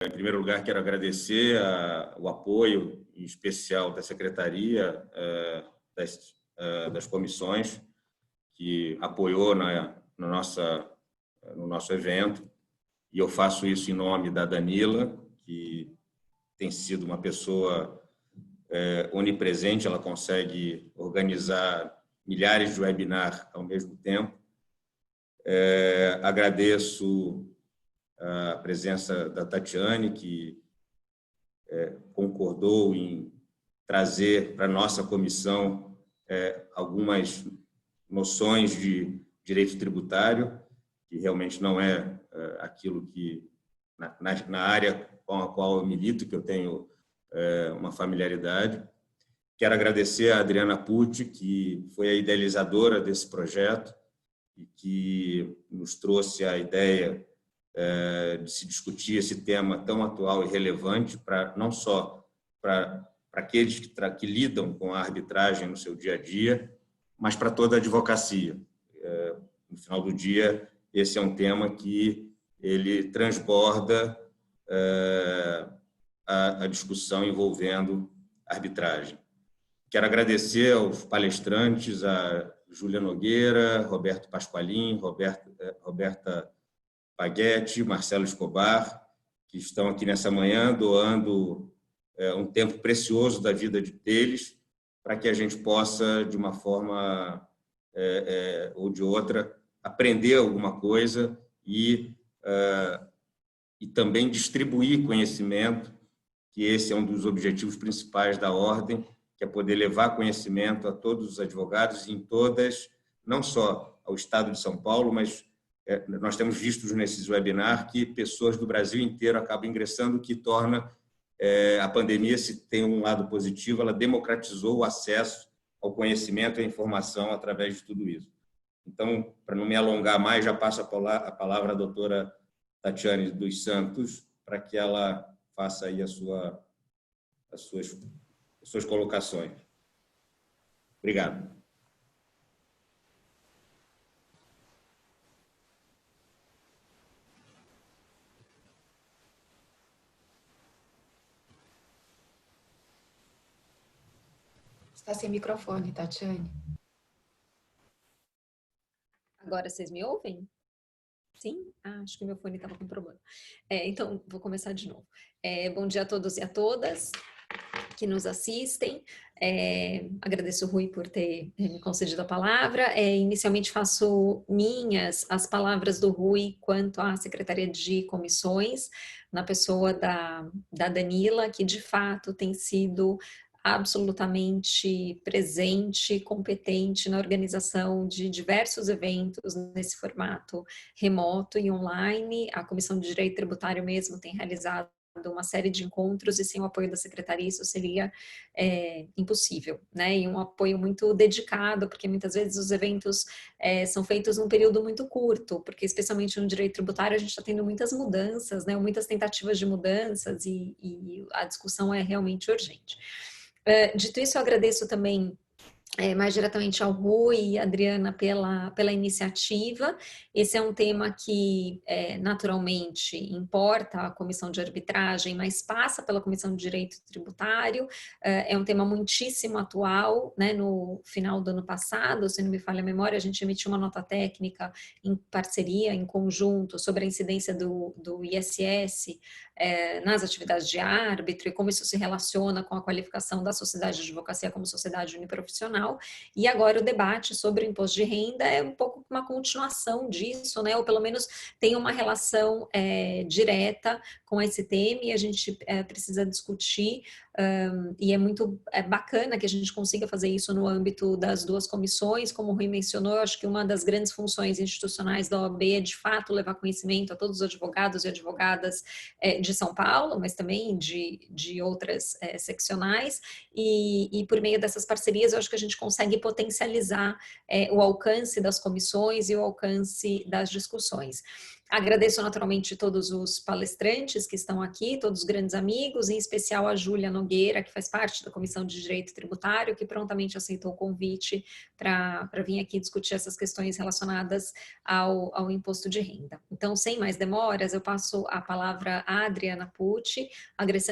Em primeiro lugar, quero agradecer o apoio em especial da Secretaria, das comissões, que apoiou no nosso evento. E eu faço isso em nome da Danila, que tem sido uma pessoa onipresente, ela consegue organizar milhares de webinars ao mesmo tempo. Agradeço a presença da Tatiane, que concordou em trazer para a nossa comissão algumas noções de direito tributário, que realmente não é aquilo que, na área com a qual eu milito, que eu tenho uma familiaridade. Quero agradecer a Adriana Pucci, que foi a idealizadora desse projeto e que nos trouxe a ideia de se discutir esse tema tão atual e relevante, não só para aqueles que lidam com a arbitragem no seu dia a dia, mas para toda a advocacia. No final do dia, esse é um tema que ele transborda a discussão envolvendo arbitragem. Quero agradecer aos palestrantes, a Júlia Nogueira, Roberto Pasqualin, Roberta Paguetti, Marcelo Escobar, que estão aqui nessa manhã doando um tempo precioso da vida deles para que a gente possa, de uma forma ou de outra, aprender alguma coisa e também distribuir conhecimento, que esse é um dos objetivos principais da Ordem, que é poder levar conhecimento a todos os advogados em todas, não só ao Estado de São Paulo, mas nós temos visto nesses webinars que pessoas do Brasil inteiro acabam ingressando, o que torna a pandemia, se tem um lado positivo, ela democratizou o acesso ao conhecimento e à informação através de tudo isso. Então, para não me alongar mais, já passo a palavra à doutora Tatiane dos Santos, para que ela faça aí as suas colocações. Obrigado. Está sem microfone, Tatiane. Agora vocês me ouvem? Sim? Acho que meu fone estava com problema. Então, vou começar de novo. Bom dia a todos e a todas que nos assistem. Agradeço o Rui por ter me concedido a palavra. Inicialmente faço minhas as palavras do Rui quanto à Secretaria de Comissões, na pessoa da Danila, que de fato tem sido absolutamente presente, competente na organização de diversos eventos nesse formato remoto e online. A Comissão de Direito Tributário mesmo tem realizado uma série de encontros e sem o apoio da Secretaria isso seria impossível, né? E um apoio muito dedicado, porque muitas vezes os eventos são feitos num período muito curto, porque especialmente no direito tributário a gente está tendo muitas mudanças, né? Muitas tentativas de mudanças e a discussão é realmente urgente. Dito isso, eu agradeço também mais diretamente ao Rui e à Adriana pela iniciativa. Esse é um tema que naturalmente importa a Comissão de Arbitragem, mas passa pela Comissão de Direito Tributário. É um tema muitíssimo atual, né? No final do ano passado, se não me falha a memória, a gente emitiu uma nota técnica em parceria, em conjunto, sobre a incidência do ISS nas atividades de árbitro e como isso se relaciona com a qualificação da sociedade de advocacia como sociedade uniprofissional. E agora o debate sobre o imposto de renda é um pouco uma continuação disso, né? Ou pelo menos tem uma relação direta com esse tema e a gente precisa discutir, e é muito bacana que a gente consiga fazer isso no âmbito das duas comissões. Como o Rui mencionou, eu acho que uma das grandes funções institucionais da OAB é de fato levar conhecimento a todos os advogados e advogadas de São Paulo, mas também de outras seccionais, e por meio dessas parcerias eu acho que a gente consegue potencializar o alcance das comissões e o alcance das discussões. Agradeço naturalmente todos os palestrantes que estão aqui, todos os grandes amigos, em especial a Júlia Nogueira, que faz parte da Comissão de Direito Tributário, que prontamente aceitou o convite para vir aqui discutir essas questões relacionadas ao imposto de renda. Então, sem mais demoras, eu passo a palavra à Adriana Pucci,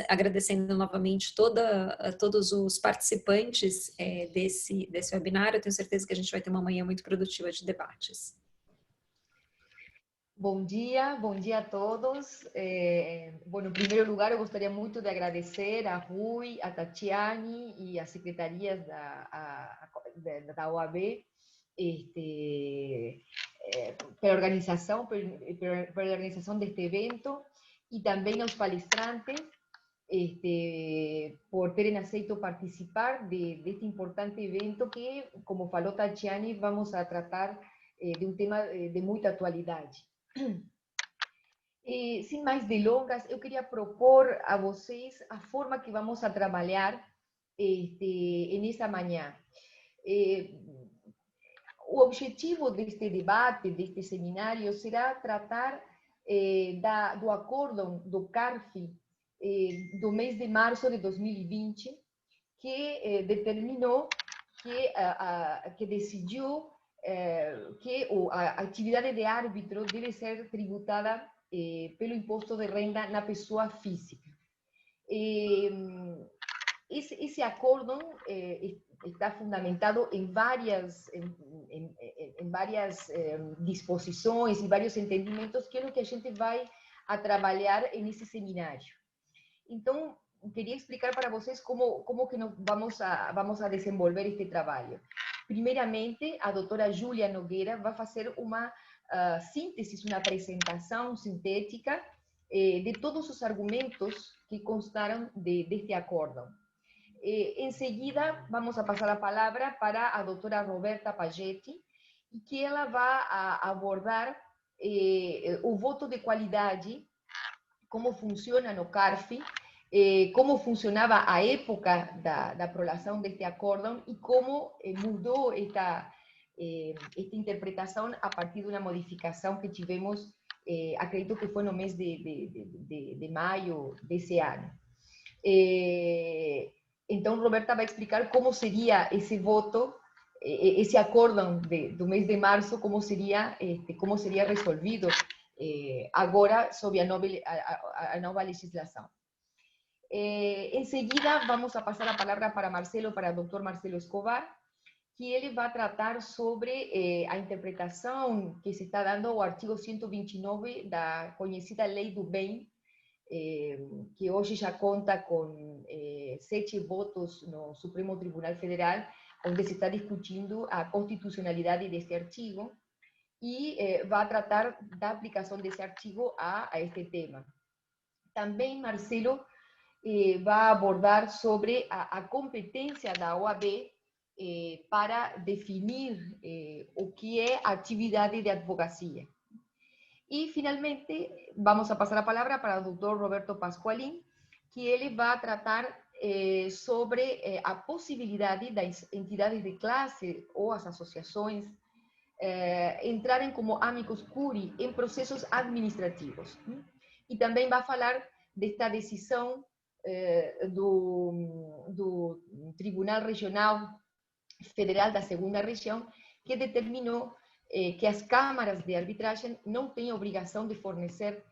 agradecendo novamente todos os participantes desse webinário. Eu tenho certeza que a gente vai ter uma manhã muito produtiva de debates. Bom dia a todos. Bueno, em primeiro lugar, eu gostaria muito de agradecer a Rui, a Tatiane e as secretarias da OAB pela organização deste evento e também aos palestrantes por terem aceito participar deste importante evento que, como falou Tatiane, vamos a tratar de um tema de muita atualidade. Sem mais delongas, eu queria propor a vocês a forma que vamos a trabalhar nessa manhã. O objetivo deste debate, deste seminário, será tratar do acórdão do CARF do mês de março de 2020, que determinou, que decidiu que a atividade de árbitro deve ser tributada pelo imposto de renda na pessoa física. Esse acórdão está fundamentado em várias disposições e vários entendimentos, que é o que a gente vai a trabalhar nesse seminário. Então, queria explicar para vocês como que nós vamos a desenvolver este trabalho. Primeiramente, a doutora Júlia Nogueira vai fazer uma síntese, uma apresentação sintética de todos os argumentos que constaram deste acórdão. Em seguida, vamos a passar a palavra para a doutora Roberta Pagetti, e que ela vai abordar o voto de qualidade, como funciona no CARF, como funcionava a época da aprovação deste acórdão e como mudou esta interpretação a partir de uma modificação que tivemos, acredito que foi no mês de maio desse ano. Então, Roberta vai explicar como seria esse voto, esse acórdão do mês de março, como seria resolvido agora sob a nova legislação. Em seguida, vamos a passar a palavra para o doutor Marcelo Escobar, que ele vai tratar sobre a interpretação que se está dando ao artigo 129 da conhecida Lei do Bem, que hoje já conta com 7 votos no Supremo Tribunal Federal, onde se está discutindo a constitucionalidade deste artigo, e vai tratar da aplicação desse artigo a este tema. Também Marcelo vai abordar sobre a competência da OAB para definir o que é atividade de advocacia. E, finalmente, vamos a passar a palavra para o Dr. Roberto Pasqualin, que ele vai tratar sobre a possibilidade das entidades de classe ou as associações entrarem como amicus curiae em processos administrativos. E também vai falar desta decisão do Tribunal Regional Federal da Segunda Região, que determinou que as câmaras de arbitragem não têm obrigação de fornecer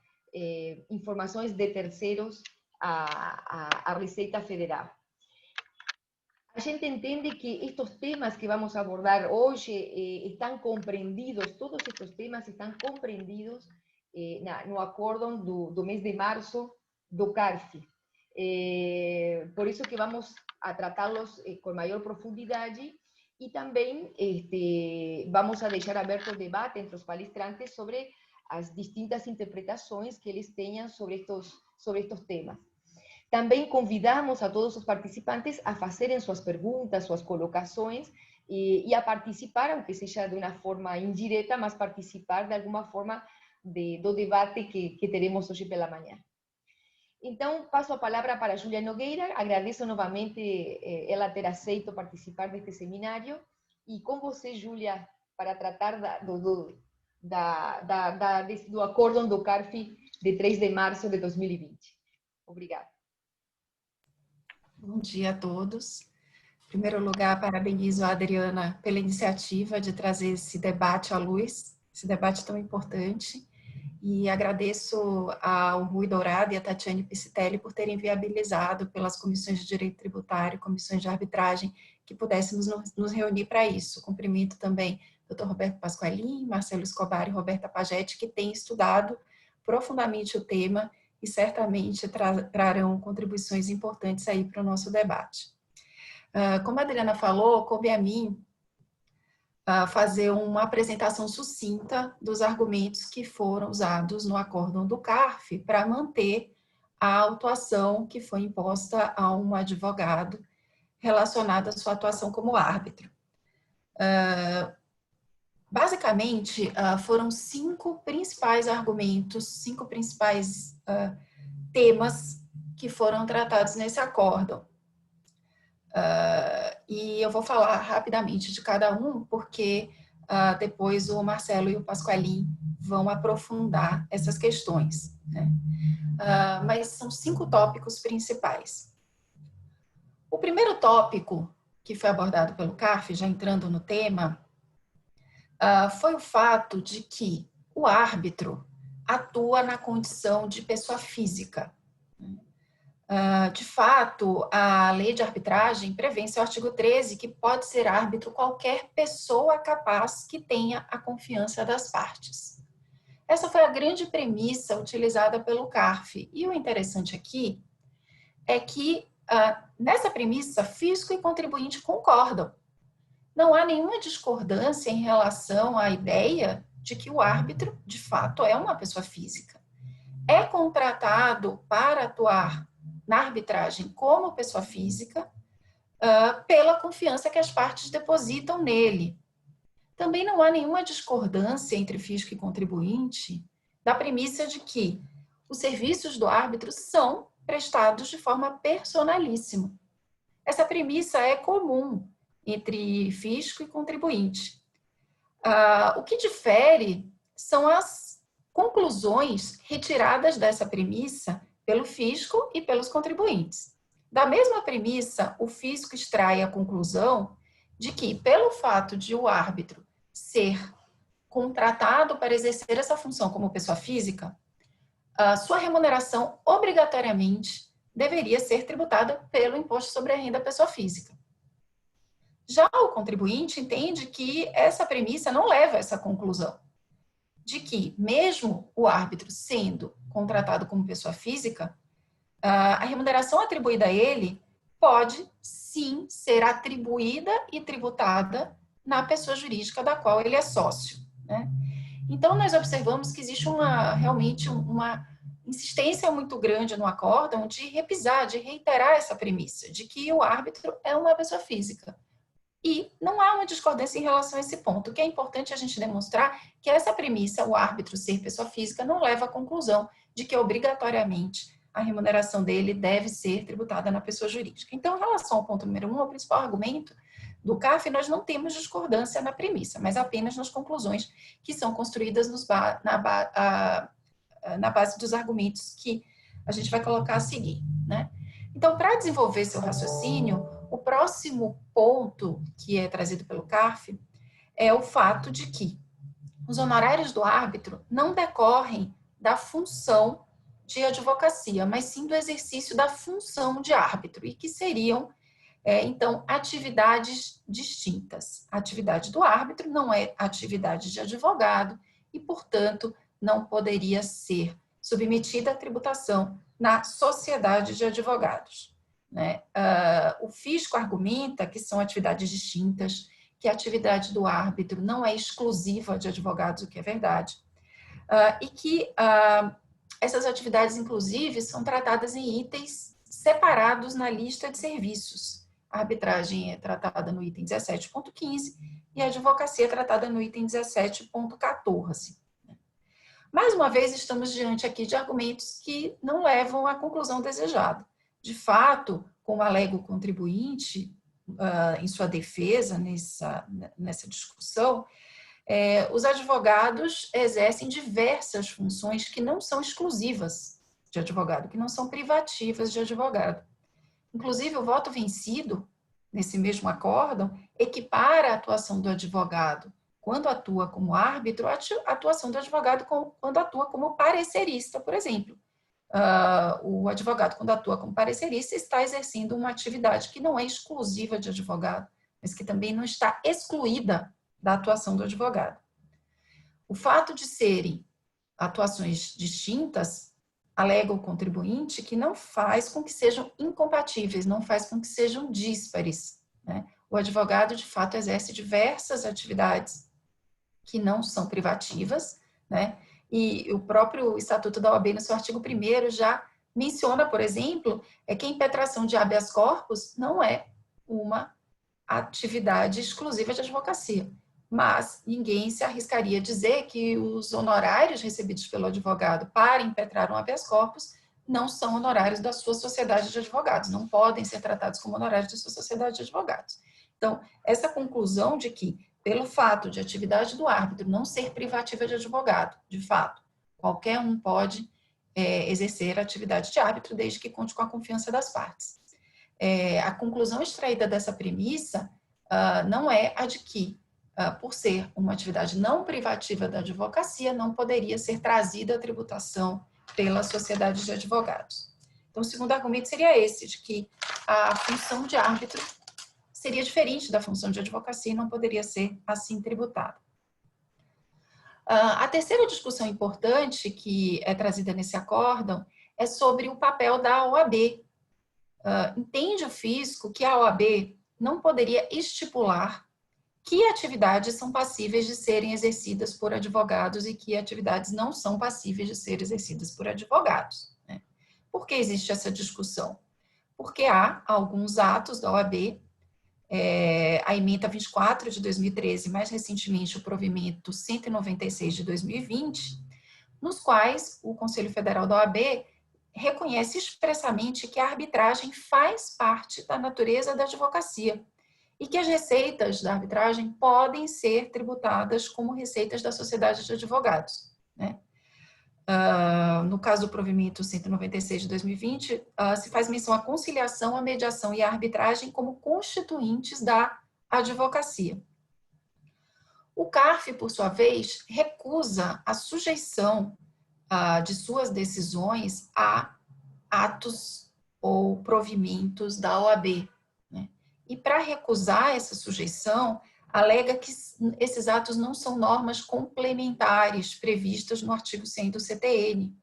informações de terceiros à Receita Federal. A gente entende que estes temas que vamos abordar hoje estão compreendidos, todos estes temas estão compreendidos no acórdão do mês de março do CARF. Por isso que vamos a tratá-los com maior profundidade, e também vamos a deixar aberto o debate entre os palestrantes sobre as distintas interpretações que eles tenham sobre estes temas. Também convidamos a todos os participantes a fazerem suas perguntas, suas colocações, e a participar, aunque seja de uma forma indireta, mas participar de alguma forma do debate que teremos hoje pela manhã. Então, passo a palavra para a Júlia Nogueira, agradeço novamente ela ter aceito participar deste seminário, e com você, Júlia, para tratar do acórdão do CARF de 3 de março de 2020. Obrigada. Bom dia a todos. Em primeiro lugar, parabenizo a Adriana pela iniciativa de trazer esse debate à luz, esse debate tão importante, e agradeço ao Rui Dourado e a Tatiane Piscitelli por terem viabilizado pelas comissões de Direito Tributário, comissões de arbitragem, que pudéssemos nos reunir para isso. Cumprimento também o Dr. Roberto Pasqualin, Marcelo Escobar e Roberta Pagetti, que têm estudado profundamente o tema e certamente trarão contribuições importantes aí para o nosso debate. Como a Adriana falou, coube a mim fazer uma apresentação sucinta dos argumentos que foram usados no acórdão do CARF para manter a autuação que foi imposta a um advogado relacionada à sua atuação como árbitro. Basicamente, foram 5 principais argumentos, 5 principais temas que foram tratados nesse acórdão. E eu vou falar rapidamente de cada um, porque depois o Marcelo e o Pasqualin vão aprofundar essas questões, né? Mas são 5 tópicos principais. O primeiro tópico que foi abordado pelo CARF, já entrando no tema, foi o fato de que o árbitro atua na condição de pessoa física. De fato, a lei de arbitragem prevê em seu artigo 13 que pode ser árbitro qualquer pessoa capaz que tenha a confiança das partes. Essa foi a grande premissa utilizada pelo CARF. E o interessante aqui é que, nessa premissa, fisco e contribuinte concordam. Não há nenhuma discordância em relação à ideia de que o árbitro, de fato, é uma pessoa física. É contratado para atuar na arbitragem como pessoa física, pela confiança que as partes depositam nele. Também não há nenhuma discordância entre fisco e contribuinte da premissa de que os serviços do árbitro são prestados de forma personalíssima. Essa premissa é comum entre fisco e contribuinte. O que difere são as conclusões retiradas dessa premissa pelo fisco e pelos contribuintes. Da mesma premissa, o fisco extrai a conclusão de que, pelo fato de o árbitro ser contratado para exercer essa função como pessoa física, a sua remuneração obrigatoriamente deveria ser tributada pelo imposto sobre a renda da pessoa física. Já o contribuinte entende que essa premissa não leva a essa conclusão, de que, mesmo o árbitro sendo contratado como pessoa física, a remuneração atribuída a ele pode, sim, ser atribuída e tributada na pessoa jurídica da qual ele é sócio, né? Então, nós observamos que existe realmente uma insistência muito grande no acórdão de repisar, de reiterar essa premissa, de que o árbitro é uma pessoa física. E não há uma discordância em relação a esse ponto. O que é importante a gente demonstrar que essa premissa, o árbitro ser pessoa física, não leva à conclusão de que obrigatoriamente a remuneração dele deve ser tributada na pessoa jurídica. Então, em relação ao ponto número 1, o principal argumento do CARF, nós não temos discordância na premissa, mas apenas nas conclusões que são construídas na base dos argumentos que a gente vai colocar a seguir, né? Então, para desenvolver seu raciocínio, o próximo ponto que é trazido pelo CARF é o fato de que os honorários do árbitro não decorrem da função de advocacia, mas sim do exercício da função de árbitro, e que seriam, então, atividades distintas. A atividade do árbitro não é atividade de advogado e, portanto, não poderia ser submetida à tributação na sociedade de advogados, né? O fisco argumenta que são atividades distintas, que a atividade do árbitro não é exclusiva de advogados, o que é verdade, e que essas atividades, inclusive, são tratadas em itens separados na lista de serviços. A arbitragem é tratada no item 17.15 e a advocacia é tratada no item 17.14. Mais uma vez, estamos diante aqui de argumentos que não levam à conclusão desejada. De fato, como alega o contribuinte em sua defesa nessa discussão, Os advogados exercem diversas funções que não são exclusivas de advogado, que não são privativas de advogado. Inclusive, o voto vencido, nesse mesmo acórdão, equipara a atuação do advogado quando atua como árbitro, a atuação do advogado quando atua como parecerista, por exemplo. O advogado, quando atua como parecerista, está exercendo uma atividade que não é exclusiva de advogado, mas que também não está excluída da atuação do advogado. O fato de serem atuações distintas alega o contribuinte que não faz com que sejam incompatíveis, não faz com que sejam díspares, né? O advogado, de fato, exerce diversas atividades que não são privativas, né? E o próprio Estatuto da OAB, no seu artigo 1º, já menciona, por exemplo, que a impetração de habeas corpus não é uma atividade exclusiva de advocacia. Mas ninguém se arriscaria a dizer que os honorários recebidos pelo advogado para impetrar um habeas corpus não são honorários da sua sociedade de advogados, não podem ser tratados como honorários da sua sociedade de advogados. Então, essa conclusão de que, pelo fato de a atividade do árbitro não ser privativa de advogado, de fato, qualquer um pode exercer a atividade de árbitro desde que conte com a confiança das partes. A conclusão extraída dessa premissa não é a de que, por ser uma atividade não privativa da advocacia, não poderia ser trazida à tributação pela sociedade de advogados. Então, o segundo argumento seria esse, de que a função de árbitro seria diferente da função de advocacia e não poderia ser assim tributada. A terceira discussão importante que é trazida nesse acórdão é sobre o papel da OAB. Entende o fisco que a OAB não poderia estipular que atividades são passíveis de serem exercidas por advogados e que atividades não são passíveis de serem exercidas por advogados, né? Por que existe essa discussão? Porque há alguns atos da OAB, a ementa 24 de 2013, mais recentemente o provimento 196 de 2020, nos quais o Conselho Federal da OAB reconhece expressamente que a arbitragem faz parte da natureza da advocacia e que as receitas da arbitragem podem ser tributadas como receitas da sociedade de advogados, né? No caso do provimento 196 de 2020, se faz menção à conciliação, à mediação e à arbitragem como constituintes da advocacia. O CARF, por sua vez, recusa a sujeição de suas decisões a atos ou provimentos da OAB, né? E para recusar essa sujeição, alega que esses atos não são normas complementares previstas no artigo 100 do CTN.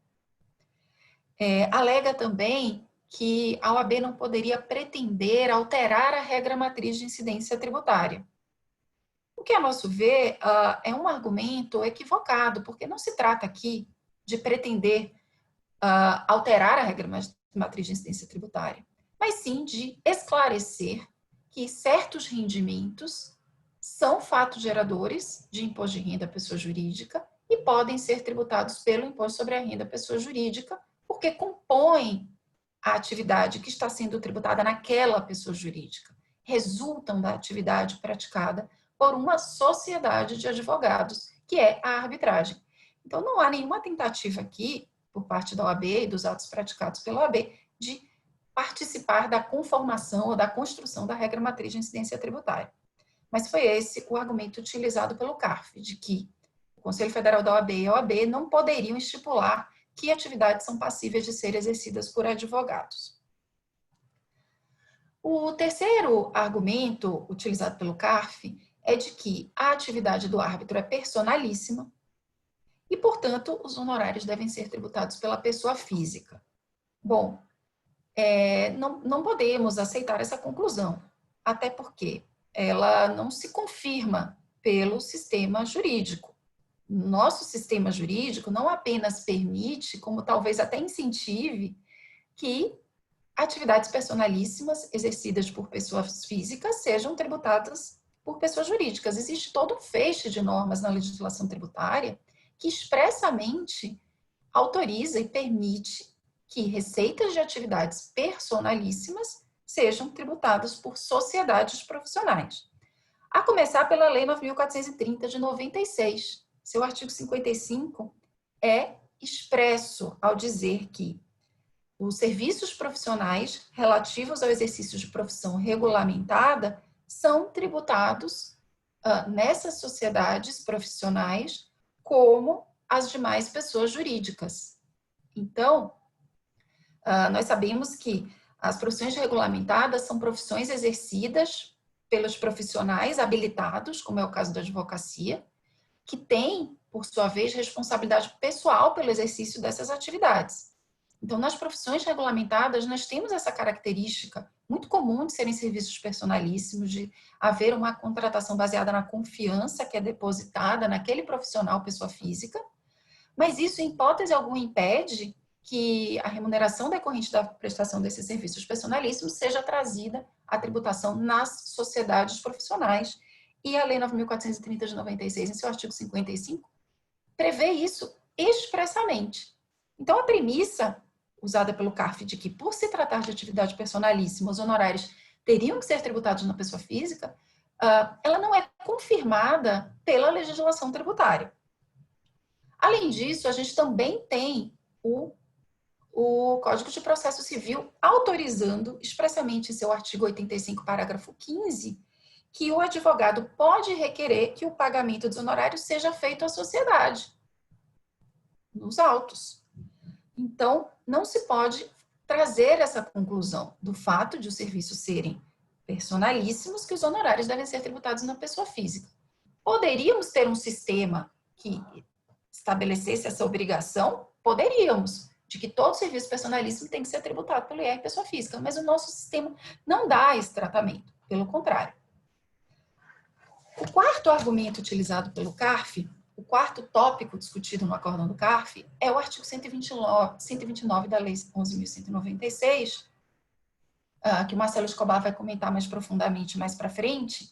Alega também que a OAB não poderia pretender alterar a regra matriz de incidência tributária. O que, a nosso ver, é um argumento equivocado, porque não se trata aqui de pretender alterar a regra matriz de incidência tributária, mas sim de esclarecer que certos rendimentos são fatos geradores de imposto de renda à pessoa jurídica e podem ser tributados pelo imposto sobre a renda à pessoa jurídica, porque compõem a atividade que está sendo tributada naquela pessoa jurídica, resultam da atividade praticada por uma sociedade de advogados, que é a arbitragem. Então, não há nenhuma tentativa aqui, por parte da OAB e dos atos praticados pela OAB, de participar da conformação ou da construção da regra matriz de incidência tributária. Mas foi esse o argumento utilizado pelo CARF, de que o Conselho Federal da OAB e a OAB não poderiam estipular que atividades são passíveis de ser exercidas por advogados. O terceiro argumento utilizado pelo CARF é de que a atividade do árbitro é personalíssima e, portanto, os honorários devem ser tributados pela pessoa física. Bom, não podemos aceitar essa conclusão, até porque ela não se confirma pelo sistema jurídico. Nosso sistema jurídico não apenas permite, como talvez até incentive, que atividades personalíssimas exercidas por pessoas físicas sejam tributadas por pessoas jurídicas. Existe todo um feixe de normas na legislação tributária que expressamente autoriza e permite que receitas de atividades personalíssimas sejam tributadas por sociedades profissionais. A começar pela Lei 9.430 de 96. Seu artigo 55 é expresso ao dizer que os serviços profissionais relativos ao exercício de profissão regulamentada são tributados nessas sociedades profissionais como as demais pessoas jurídicas. Então, nós sabemos que as profissões regulamentadas são profissões exercidas pelos profissionais habilitados, como é o caso da advocacia, que têm, por sua vez, responsabilidade pessoal pelo exercício dessas atividades. Então, nas profissões regulamentadas, nós temos essa característica muito comum de serem serviços personalíssimos, de haver uma contratação baseada na confiança que é depositada naquele profissional, pessoa física, mas isso, em hipótese alguma, impede que a remuneração decorrente da prestação desses serviços personalíssimos seja trazida à tributação nas sociedades profissionais. E a Lei 9.430 de 96, em seu artigo 55, prevê isso expressamente. Então, a premissa usada pelo CARF de que, por se tratar de atividade personalíssima, os honorários teriam que ser tributados na pessoa física, ela não é confirmada pela legislação tributária. Além disso, a gente também tem o Código de Processo Civil autorizando expressamente em seu artigo 85, parágrafo 15, que o advogado pode requerer que o pagamento dos honorários seja feito à sociedade, nos autos. Então, não se pode trazer essa conclusão do fato de os serviços serem personalíssimos que os honorários devem ser tributados na pessoa física. Poderíamos ter um sistema que estabelecesse essa obrigação? Poderíamos, de que todo serviço personalíssimo tem que ser tributado pelo IR pessoa física, mas o nosso sistema não dá esse tratamento, pelo contrário. O quarto argumento utilizado pelo CARF, o quarto tópico discutido no acórdão do CARF, é o artigo 129 da Lei 11.196, que o Marcelo Escobar vai comentar mais profundamente mais para frente,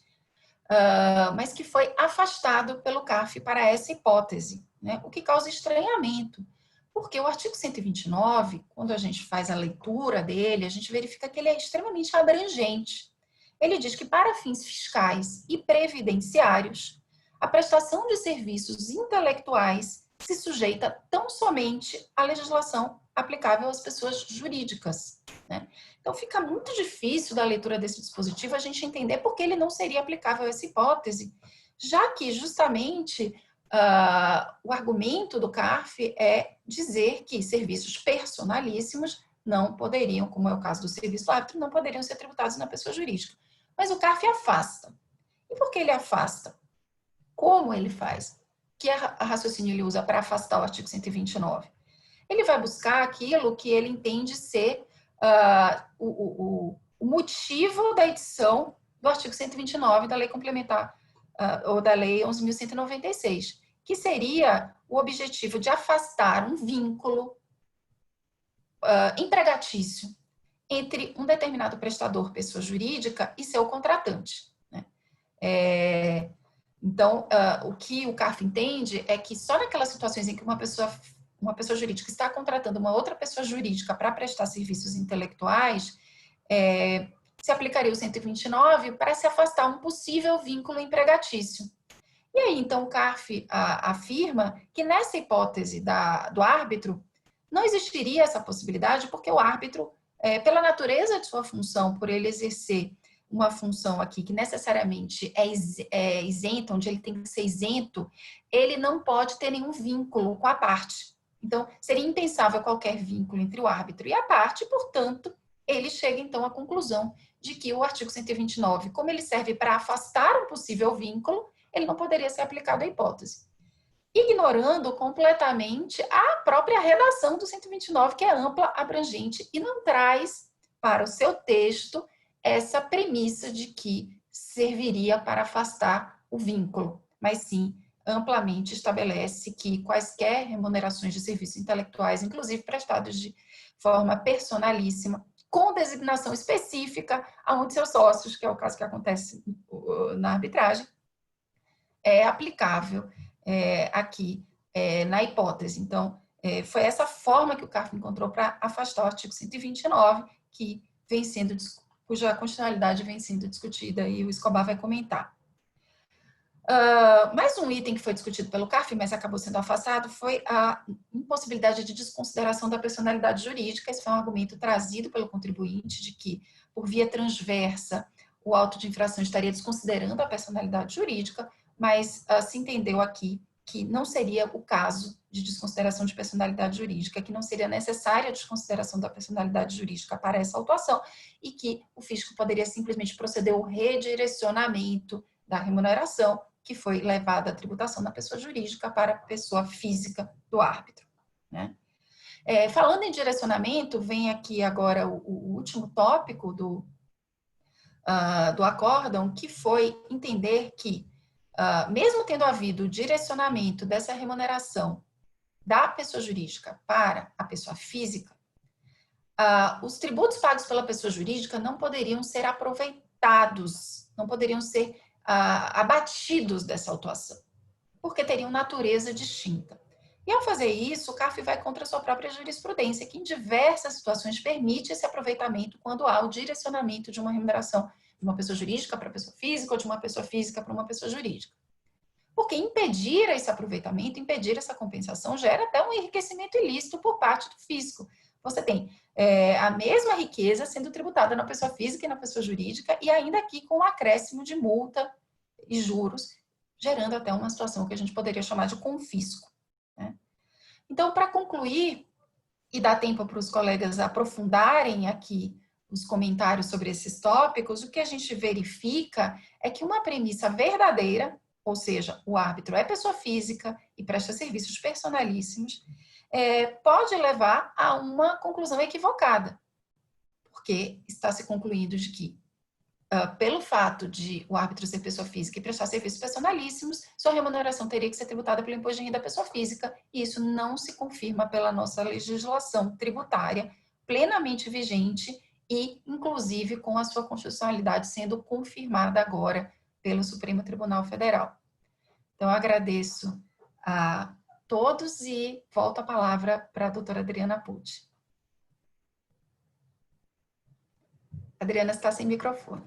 mas que foi afastado pelo CARF para essa hipótese, né? O que causa estranhamento, porque o artigo 129, quando a gente faz a leitura dele, a gente verifica que ele é extremamente abrangente. Ele diz que, para fins fiscais e previdenciários, a prestação de serviços intelectuais se sujeita tão somente à legislação aplicável às pessoas jurídicas, né? Então, fica muito difícil da leitura desse dispositivo a gente entender por que ele não seria aplicável a essa hipótese, já que, justamente, o argumento do CARF é dizer que serviços personalíssimos não poderiam, como é o caso do serviço árbitro, não poderiam ser tributados na pessoa jurídica. Mas o CARF afasta. E por que ele afasta? Como ele faz? Que raciocínio ele usa para afastar o artigo 129? Ele vai buscar aquilo que ele entende ser o motivo da edição do artigo 129 da Lei Complementar, ou da Lei 11.196, que seria o objetivo de afastar um vínculo empregatício entre um determinado prestador, pessoa jurídica, e seu contratante, né? Então, o que o CARF entende é que só naquelas situações em que uma pessoa jurídica está contratando uma outra pessoa jurídica para prestar serviços intelectuais, se aplicaria o 129 para se afastar um possível vínculo empregatício. E aí, então, o CARF afirma que nessa hipótese do árbitro, não existiria essa possibilidade, porque o árbitro, pela natureza de sua função, por ele exercer uma função aqui que necessariamente é isenta, onde ele tem que ser isento, ele não pode ter nenhum vínculo com a parte. Então, seria impensável qualquer vínculo entre o árbitro e a parte, portanto, ele chega, então, à conclusão de que o artigo 129, como ele serve para afastar um possível vínculo, ele não poderia ser aplicado à hipótese. Ignorando completamente a própria redação do 129, que é ampla, abrangente, e não traz para o seu texto essa premissa de que serviria para afastar o vínculo, mas sim amplamente estabelece que quaisquer remunerações de serviços intelectuais, inclusive prestados de forma personalíssima, com designação específica a um de seus sócios, que é o caso que acontece na arbitragem, é aplicável aqui na hipótese. Então, foi essa forma que o CARF encontrou para afastar o artigo 129, cuja constitucionalidade vem sendo discutida e o Escobar vai comentar. Mais um item que foi discutido pelo CARF, mas acabou sendo afastado, foi a impossibilidade de desconsideração da personalidade jurídica. Esse foi um argumento trazido pelo contribuinte de que, por via transversa, o auto de infração estaria desconsiderando a personalidade jurídica, mas se entendeu aqui que não seria o caso de desconsideração de personalidade jurídica, que não seria necessária a desconsideração da personalidade jurídica para essa autuação e que o fisco poderia simplesmente proceder ao redirecionamento da remuneração que foi levada à tributação da pessoa jurídica para a pessoa física do árbitro, né? Falando em direcionamento, vem aqui agora o último tópico do acórdão, que foi entender que, mesmo tendo havido o direcionamento dessa remuneração da pessoa jurídica para a pessoa física, os tributos pagos pela pessoa jurídica não poderiam ser aproveitados, não poderiam ser abatidos dessa autuação, porque teriam natureza distinta. E ao fazer isso, o CARF vai contra a sua própria jurisprudência, que em diversas situações permite esse aproveitamento quando há o direcionamento de uma remuneração de uma pessoa jurídica para pessoa física ou de uma pessoa física para uma pessoa jurídica. Porque impedir esse aproveitamento, impedir essa compensação, gera até um enriquecimento ilícito por parte do fisco. Você tem a mesma riqueza sendo tributada na pessoa física e na pessoa jurídica, e ainda aqui com um acréscimo de multa e juros, gerando até uma situação que a gente poderia chamar de confisco, né? Então, para concluir, e dar tempo para os colegas aprofundarem aqui os comentários sobre esses tópicos, o que a gente verifica é que uma premissa verdadeira, ou seja, o árbitro é pessoa física e presta serviços personalíssimos, pode levar a uma conclusão equivocada, porque está se concluindo de que, pelo fato de o árbitro ser pessoa física e prestar serviços personalíssimos, sua remuneração teria que ser tributada pelo imposto de renda da pessoa física, e isso não se confirma pela nossa legislação tributária plenamente vigente e, inclusive, com a sua constitucionalidade sendo confirmada agora pelo Supremo Tribunal Federal. Então, eu agradeço a todos e volto a palavra para a doutora Adriana Pucci. Adriana está sem microfone.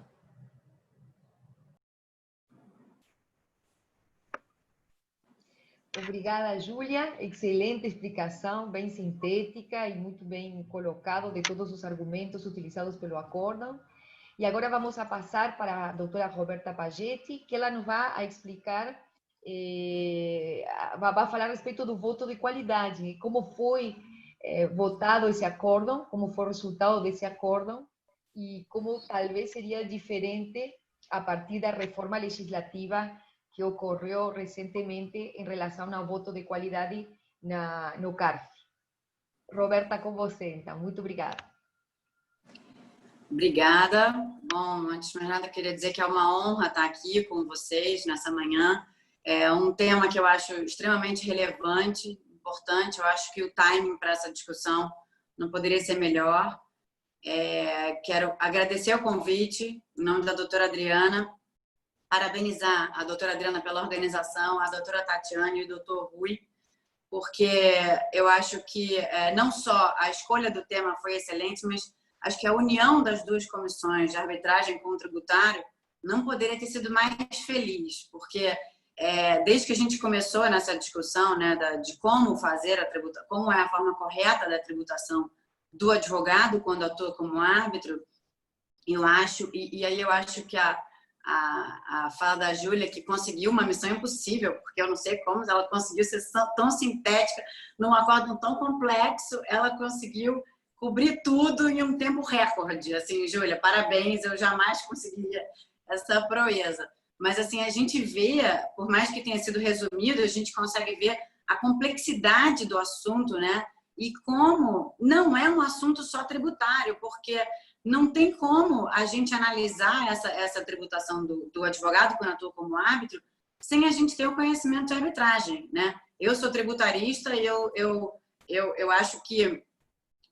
Obrigada, Júlia. Excelente explicação, bem sintética e muito bem colocado de todos os argumentos utilizados pelo acórdão. E agora vamos a passar para a doutora Roberta Pagetti, que ela nos vai explicar, vai falar a respeito do voto de qualidade, como foi votado esse acórdão, como foi o resultado desse acórdão e como talvez seria diferente a partir da reforma legislativa que ocorreu recentemente em relação ao voto de qualidade no CARF. Roberta, com você, então. Muito obrigada. Obrigada. Bom, antes de mais nada, eu queria dizer que é uma honra estar aqui com vocês nessa manhã. É um tema que eu acho extremamente relevante, importante. Eu acho que o timing para essa discussão não poderia ser melhor. Quero agradecer o convite, em nome da doutora Adriana, parabenizar a doutora Adriana pela organização, a doutora Tatiane e o doutor Rui, porque eu acho que não só a escolha do tema foi excelente, mas acho que a união das duas comissões de arbitragem com o tributário não poderia ter sido mais feliz, porque desde que a gente começou nessa discussão, né, de como fazer a tributação, como é a forma correta da tributação do advogado quando atua como árbitro, eu acho, e aí eu acho que a fala da Júlia, que conseguiu uma missão impossível, porque eu não sei como ela conseguiu ser tão sintética, num acórdão tão complexo, ela conseguiu cobrir tudo em um tempo recorde. Assim, Júlia, parabéns, eu jamais conseguiria essa proeza. Mas, assim, a gente vê, por mais que tenha sido resumido, a gente consegue ver a complexidade do assunto, né? E como não é um assunto só tributário, porque não tem como a gente analisar essa tributação do advogado quando atua como árbitro sem a gente ter o conhecimento de arbitragem, né? Eu sou tributarista e eu acho que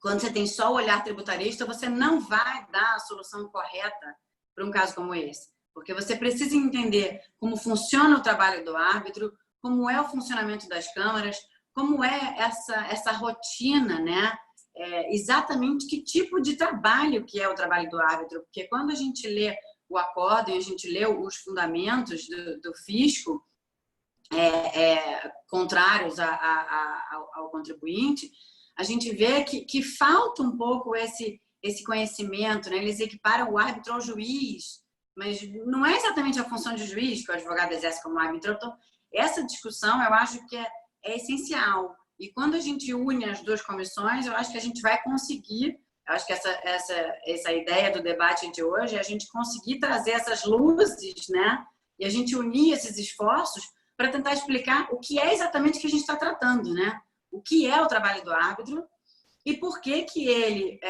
quando você tem só o olhar tributarista, você não vai dar a solução correta para um caso como esse. Porque você precisa entender como funciona o trabalho do árbitro, como é o funcionamento das câmaras, como é essa rotina, né? Exatamente que tipo de trabalho que é o trabalho do árbitro. Porque quando a gente lê o acórdão e a gente leu os fundamentos do fisco, contrários ao contribuinte, a gente vê que falta um pouco esse conhecimento, né? Eles equiparam o árbitro ao juiz, mas não é exatamente a função de juiz que o advogado exerce como árbitro. Então, essa discussão eu acho que é essencial. E quando a gente une as duas comissões, eu acho que a gente vai conseguir, eu acho que essa ideia do debate de hoje é a gente conseguir trazer essas luzes, né? E a gente unir esses esforços para tentar explicar o que é exatamente que a gente está tratando, né? O que é o trabalho do árbitro e por que ele...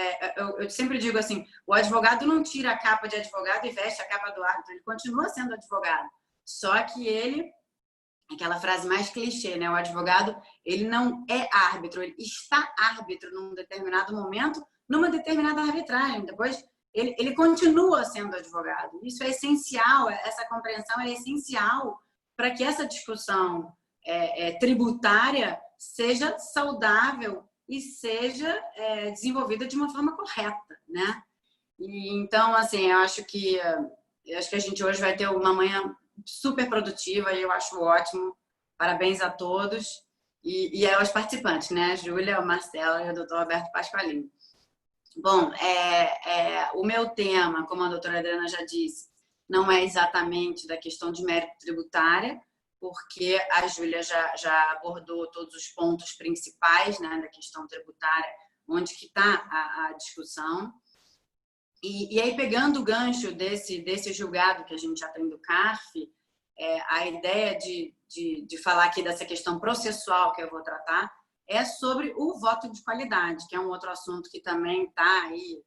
eu sempre digo assim, o advogado não tira a capa de advogado e veste a capa do árbitro, ele continua sendo advogado. Só que ele... Aquela frase mais clichê, né? O advogado, ele não é árbitro, ele está árbitro num determinado momento, numa determinada arbitragem. Depois, ele continua sendo advogado. Isso é essencial, essa compreensão é essencial para que essa discussão tributária seja saudável e seja desenvolvida de uma forma correta, né? E, então, assim, eu acho que a gente hoje vai ter uma manhã super produtiva e eu acho ótimo. Parabéns a todos e aos participantes, né? Júlia, o Marcelo e o doutor Roberto Pasqualini. Bom, o meu tema, como a doutora Adriana já disse, não é exatamente da questão de mérito tributária, porque a Júlia já abordou todos os pontos principais, né, da questão tributária, onde que está a discussão. E aí, pegando o gancho desse julgado que a gente já tem do CARF, a ideia de falar aqui dessa questão processual que eu vou tratar é sobre o voto de qualidade, que é um outro assunto que também está aí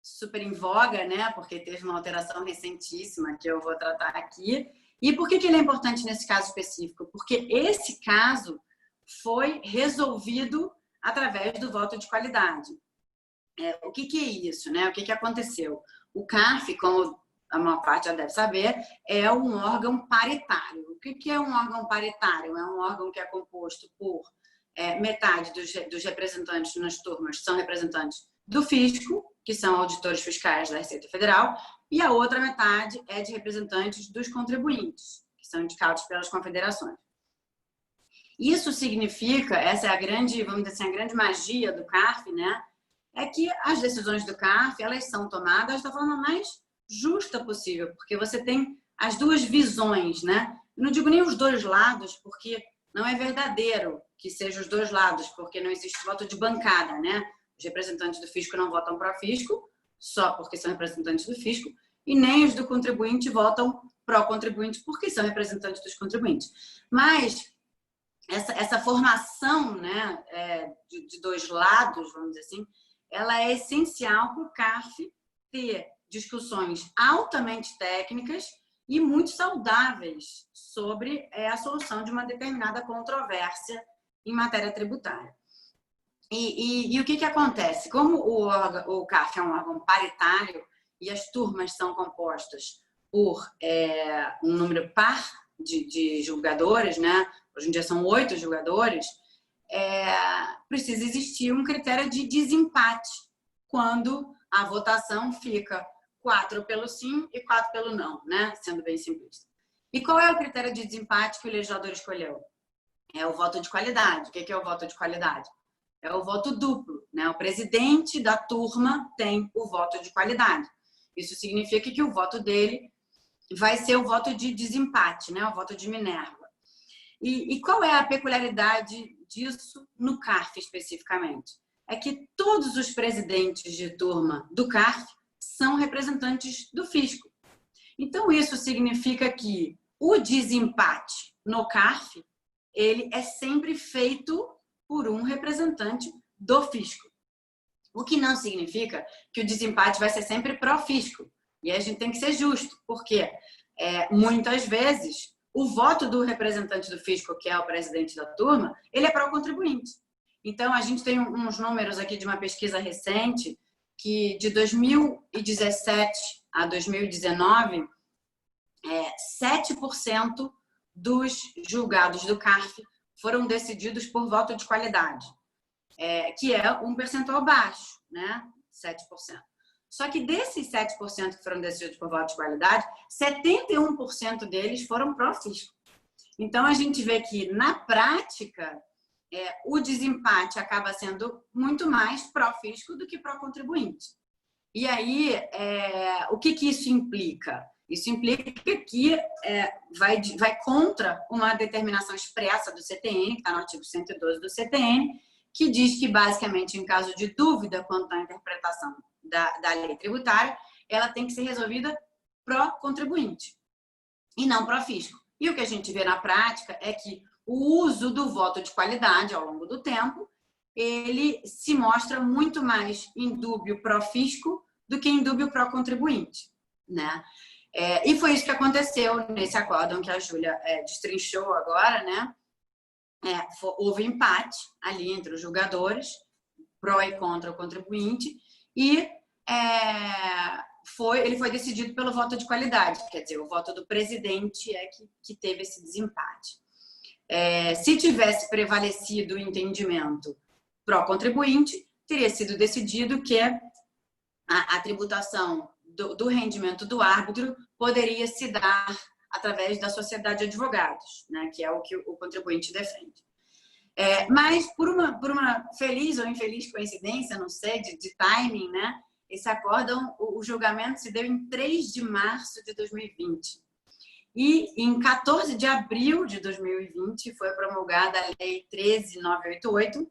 super em voga, né? Porque teve uma alteração recentíssima que eu vou tratar aqui. E por que ele é importante nesse caso específico? Porque esse caso foi resolvido através do voto de qualidade. O que é isso, né? O que aconteceu? O CARF, como a maior parte já deve saber, é um órgão paritário. O que é um órgão paritário? É um órgão que é composto por metade dos representantes nas turmas são representantes do fisco, que são auditores fiscais da Receita Federal, e a outra metade é de representantes dos contribuintes, que são indicados pelas confederações. Isso significa, essa é a grande, vamos dizer assim, a grande magia do CARF, né? É que as decisões do CARF, elas são tomadas da forma mais justa possível, porque você tem as duas visões, né? Eu não digo nem os dois lados, porque não é verdadeiro que sejam os dois lados, porque não existe voto de bancada, né? Os representantes do fisco não votam para o fisco, só porque são representantes do fisco, e nem os do contribuinte votam pró-contribuinte, porque são representantes dos contribuintes. Mas essa formação, né, de dois lados, vamos dizer assim, ela é essencial para o CARF ter discussões altamente técnicas e muito saudáveis sobre a solução de uma determinada controvérsia em matéria tributária. E o que acontece? Como o CARF é um órgão paritário e as turmas são compostas por um número par de julgadores, né? Hoje em dia são 8 julgadores, precisa existir um critério de desempate quando a votação fica 4 pelo sim e 4 pelo não, né? Sendo bem simplista. E qual é o critério de desempate que o legislador escolheu? É o voto de qualidade. O que é o voto de qualidade? É o voto duplo, né? O presidente da turma tem o voto de qualidade. Isso significa que o voto dele vai ser o voto de desempate, né? O voto de Minerva. E qual é a peculiaridade disso no CARF especificamente? É que todos os presidentes de turma do CARF são representantes do fisco. Então, isso significa que o desempate no CARF, ele é sempre feito por um representante do fisco. O que não significa que o desempate vai ser sempre pró-fisco. E a gente tem que ser justo, porque muitas vezes o voto do representante do fisco, que é o presidente da turma, ele é pró-contribuinte. Então, a gente tem uns números aqui de uma pesquisa recente que de 2017 a 2019, 7% dos julgados do CARF foram decididos por voto de qualidade, que é um percentual baixo, né? 7%. Só que desses 7% que foram decididos por voto de qualidade, 71% deles foram pró-fisco. Então, a gente vê que, na prática, o desempate acaba sendo muito mais pró-fisco do que pró-contribuinte. E aí, o que isso implica? Isso implica que vai contra uma determinação expressa do CTN, que está no artigo 112 do CTN, que diz que, basicamente, em caso de dúvida quanto à interpretação da lei tributária, ela tem que ser resolvida pró-contribuinte e não pró-fisco. E o que a gente vê na prática é que o uso do voto de qualidade ao longo do tempo, ele se mostra muito mais indúbio pró-fisco do que indúbio pró-contribuinte, né? E foi isso que aconteceu nesse acórdão que a Júlia destrinchou agora, né? Houve empate ali entre os julgadores, pró e contra o contribuinte, e ele foi decidido pelo voto de qualidade, quer dizer, o voto do presidente que teve esse desempate. Se tivesse prevalecido o entendimento pró-contribuinte, teria sido decidido que a tributação do rendimento do árbitro poderia se dar através da sociedade de advogados, né, que é o que o contribuinte defende. Mas, por uma feliz ou infeliz coincidência, não sei, de timing, né, esse acórdão, o julgamento se deu em 3 de março de 2020. E, em 14 de abril de 2020, foi promulgada a Lei 13.988,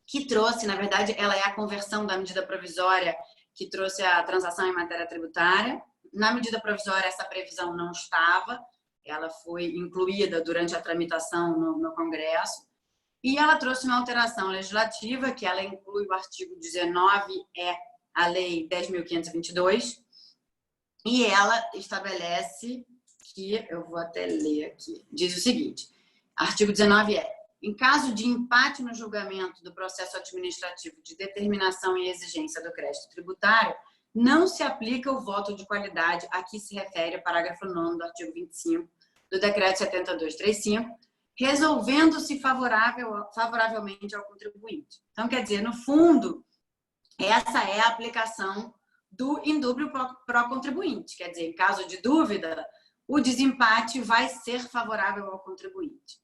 que trouxe, na verdade, ela é a conversão da medida provisória que trouxe a transação em matéria tributária. Na medida provisória, essa previsão não estava, ela foi incluída durante a tramitação no Congresso, e ela trouxe uma alteração legislativa, que ela inclui o artigo 19E, a Lei 10.522, e ela estabelece que, eu vou até ler aqui, diz o seguinte, artigo 19E, em caso de empate no julgamento do processo administrativo de determinação e exigência do crédito tributário, não se aplica o voto de qualidade a que se refere o parágrafo 9º do artigo 25 do Decreto 7235, resolvendo-se favoravelmente ao contribuinte. Então, quer dizer, no fundo, essa é a aplicação do indúbio pró-contribuinte. Quer dizer, em caso de dúvida, o desempate vai ser favorável ao contribuinte.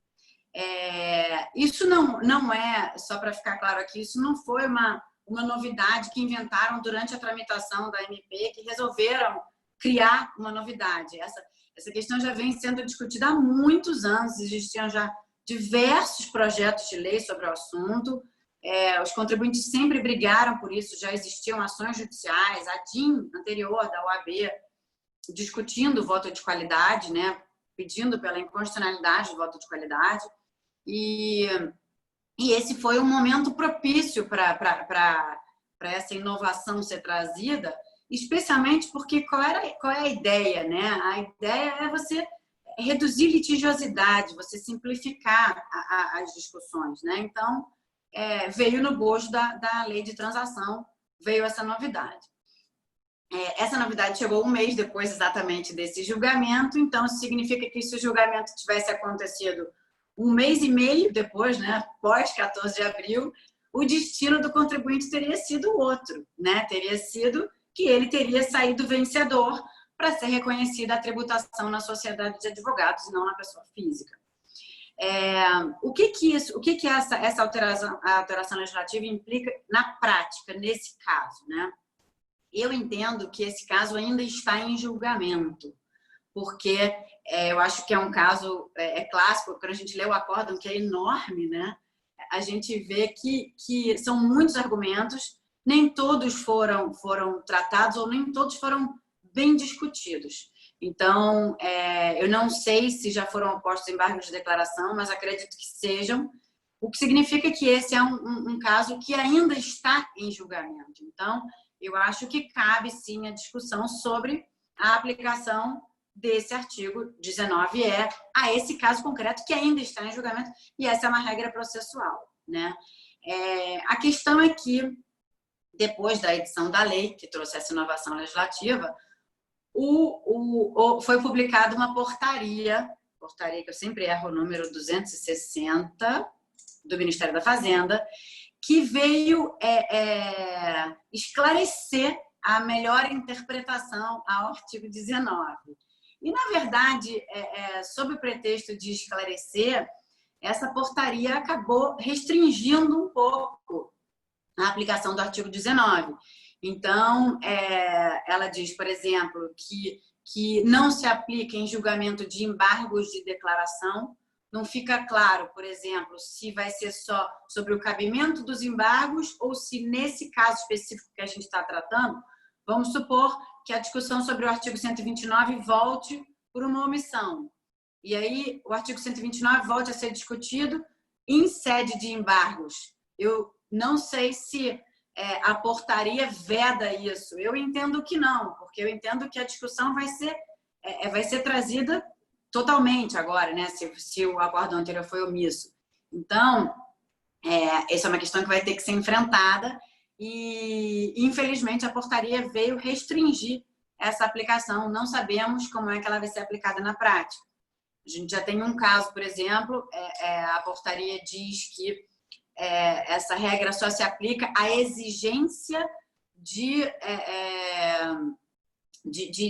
Isso não é, só para ficar claro aqui, isso não foi uma novidade que inventaram durante a tramitação da MP, que resolveram criar uma novidade. Essa questão já vem sendo discutida há muitos anos, existiam já diversos projetos de lei sobre o assunto, os contribuintes sempre brigaram por isso, já existiam ações judiciais, a DIN anterior da OAB, discutindo o voto de qualidade, né, pedindo pela inconstitucionalidade do voto de qualidade, e esse foi um momento propício para essa inovação ser trazida, especialmente porque qual é a ideia, né? A ideia é você reduzir litigiosidade, você simplificar as discussões, né? Então, veio no bojo da lei de transação, veio essa novidade. Essa novidade chegou um mês depois exatamente desse julgamento, então significa que se o julgamento tivesse acontecido um mês e meio depois, né, pós 14 de abril, o destino do contribuinte teria sido outro, né? Teria sido que ele teria saído vencedor para ser reconhecida a tributação na sociedade de advogados e não na pessoa física. O que essa alteração legislativa implica na prática, nesse caso, né? Eu entendo que esse caso ainda está em julgamento, porque eu acho que é um caso clássico, quando a gente lê o acórdão, que é enorme, né? A gente vê que são muitos argumentos, nem todos foram tratados ou nem todos foram bem discutidos. Então, eu não sei se já foram postos embargos de declaração, mas acredito que sejam, o que significa que esse é um caso que ainda está em julgamento. Então, eu acho que cabe sim a discussão sobre a aplicação desse artigo 19E a esse caso concreto que ainda está em julgamento, e essa é uma regra processual, né? A questão é que, depois da edição da lei, que trouxe essa inovação legislativa, foi publicada uma portaria que eu sempre erro o número 260, do Ministério da Fazenda, que veio esclarecer a melhor interpretação ao artigo 19. E, na verdade, sob o pretexto de esclarecer, essa portaria acabou restringindo um pouco a aplicação do artigo 19. Então, ela diz, por exemplo, que não se aplica em julgamento de embargos de declaração. Não fica claro, por exemplo, se vai ser só sobre o cabimento dos embargos ou se, nesse caso específico que a gente está tratando, vamos supor que a discussão sobre o artigo 129 volte por uma omissão. E aí, o artigo 129 volte a ser discutido em sede de embargos. Eu não sei se a portaria veda isso. Eu entendo que não, porque eu entendo que a discussão vai ser trazida totalmente agora, né? Se o acordo anterior foi omisso. Então, essa é uma questão que vai ter que ser enfrentada e, infelizmente, a portaria veio restringir essa aplicação. Não sabemos como é que ela vai ser aplicada na prática. A gente já tem um caso, por exemplo, a portaria diz que essa regra só se aplica à exigência de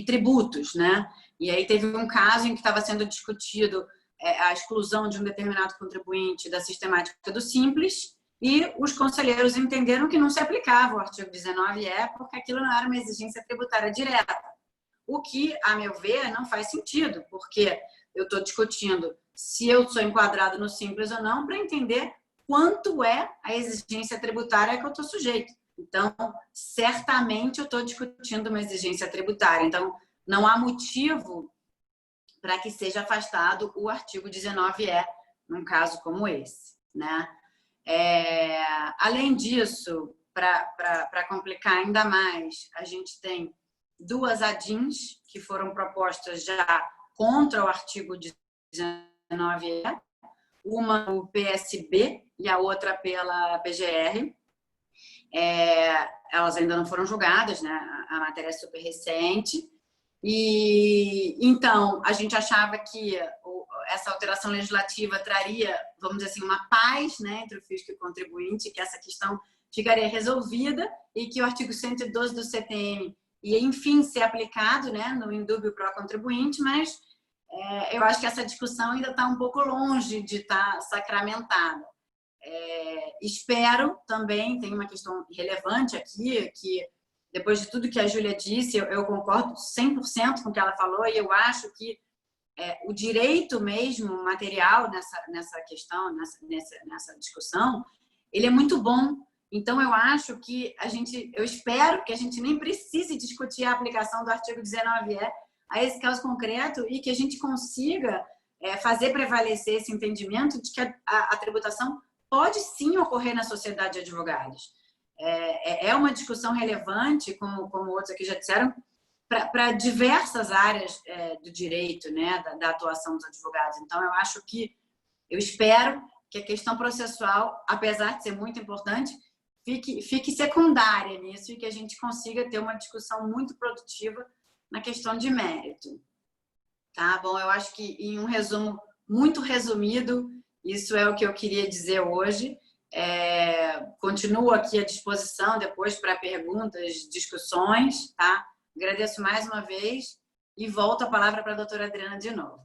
tributos, né? E aí teve um caso em que estava sendo discutido a exclusão de um determinado contribuinte da sistemática do Simples e os conselheiros entenderam que não se aplicava o artigo 19E porque aquilo não era uma exigência tributária direta. O que, a meu ver, não faz sentido, porque eu estou discutindo se eu sou enquadrado no Simples ou não para entender quanto é a exigência tributária que eu estou sujeito. Então, certamente eu estou discutindo uma exigência tributária. Então, não há motivo para que seja afastado o artigo 19E num caso como esse, né? Além disso, para complicar ainda mais, a gente tem duas ADINs que foram propostas já contra o artigo 19E, uma do PSB e a outra pela PGR. Elas ainda não foram julgadas, né? A matéria é super recente. E então a gente achava que essa alteração legislativa traria, vamos dizer assim, uma paz, né, entre o fisco e o contribuinte, que essa questão ficaria resolvida e que o artigo 112 do CTM ia, enfim, ser aplicado, né, no indúbio pro contribuinte, mas eu acho que essa discussão ainda está um pouco longe de estar sacramentada. Espero também, tem uma questão relevante aqui, que depois de tudo que a Júlia disse, eu concordo 100% com o que ela falou e eu acho que o direito mesmo material nessa questão, nessa discussão, ele é muito bom. Então, eu acho que eu espero que a gente nem precise discutir a aplicação do artigo 19E a esse caso concreto e que a gente consiga fazer prevalecer esse entendimento de que a tributação pode sim ocorrer na sociedade de advogados. É uma discussão relevante, como outros aqui já disseram, para diversas áreas do direito, né, da atuação dos advogados. Então, eu espero que a questão processual, apesar de ser muito importante, fique secundária nisso e que a gente consiga ter uma discussão muito produtiva na questão de mérito. Tá bom? Eu acho que, em um resumo muito resumido, isso é o que eu queria dizer hoje. Continuo aqui à disposição depois para perguntas, discussões, tá? Agradeço mais uma vez e volto a palavra para a doutora Adriana de novo.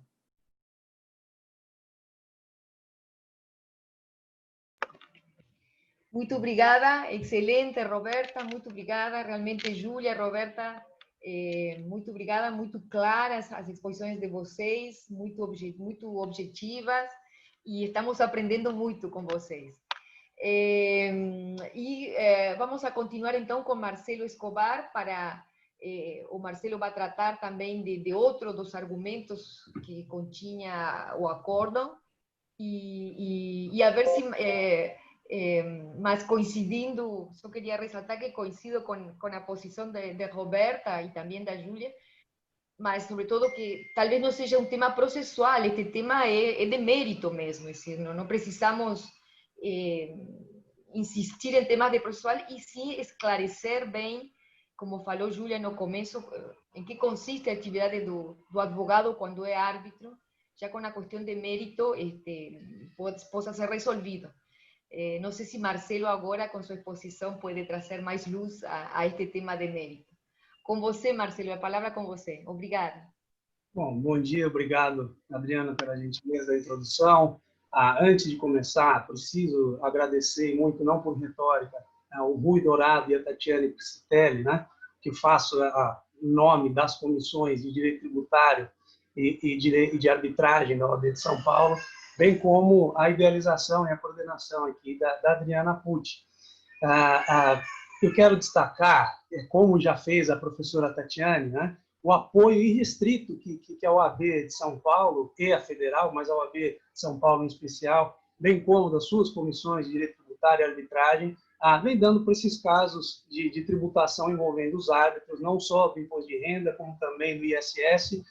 Muito obrigada, excelente, Roberta, muito obrigada, realmente, Júlia, Roberta, muito obrigada, muito claras as exposições de vocês, muito objetivas, e estamos aprendendo muito com vocês. Vamos a continuar então com Marcelo Escobar, o Marcelo vai tratar também de outro dos argumentos que continha o acordo, e a ver se... mas coincidindo, só queria ressaltar que coincido com a posição de Roberta e também da Júlia, mas sobretudo que talvez não seja um tema processual, este tema é de mérito mesmo, é decir, não precisamos insistir em temas de processual e sim esclarecer bem, como falou Júlia no começo, em que consiste a atividade do advogado quando é árbitro, já com a questão de mérito possa ser resolvido. Não sei se Marcelo agora, com sua exposição, pode trazer mais luz a este tema de mérito. Com você, Marcelo, a palavra é com você. Obrigada. Bom dia, obrigado, Adriana, pela gentileza da introdução. Antes de começar, preciso agradecer muito, não por retórica, o Rui Dourado e a Tatiane Piscitelli, né, que faço em nome das comissões de Direito Tributário e de Arbitragem da OAB de São Paulo, bem como a idealização e a coordenação aqui da Adriana Pucci. Eu quero destacar, como já fez a professora Tatiane, né, o apoio irrestrito que a OAB de São Paulo e a Federal, mas a OAB de São Paulo em especial, bem como das suas comissões de Direito Tributário e Arbitragem, vem dando para esses casos de tributação envolvendo os árbitros, não só do imposto de renda, como também do ISS,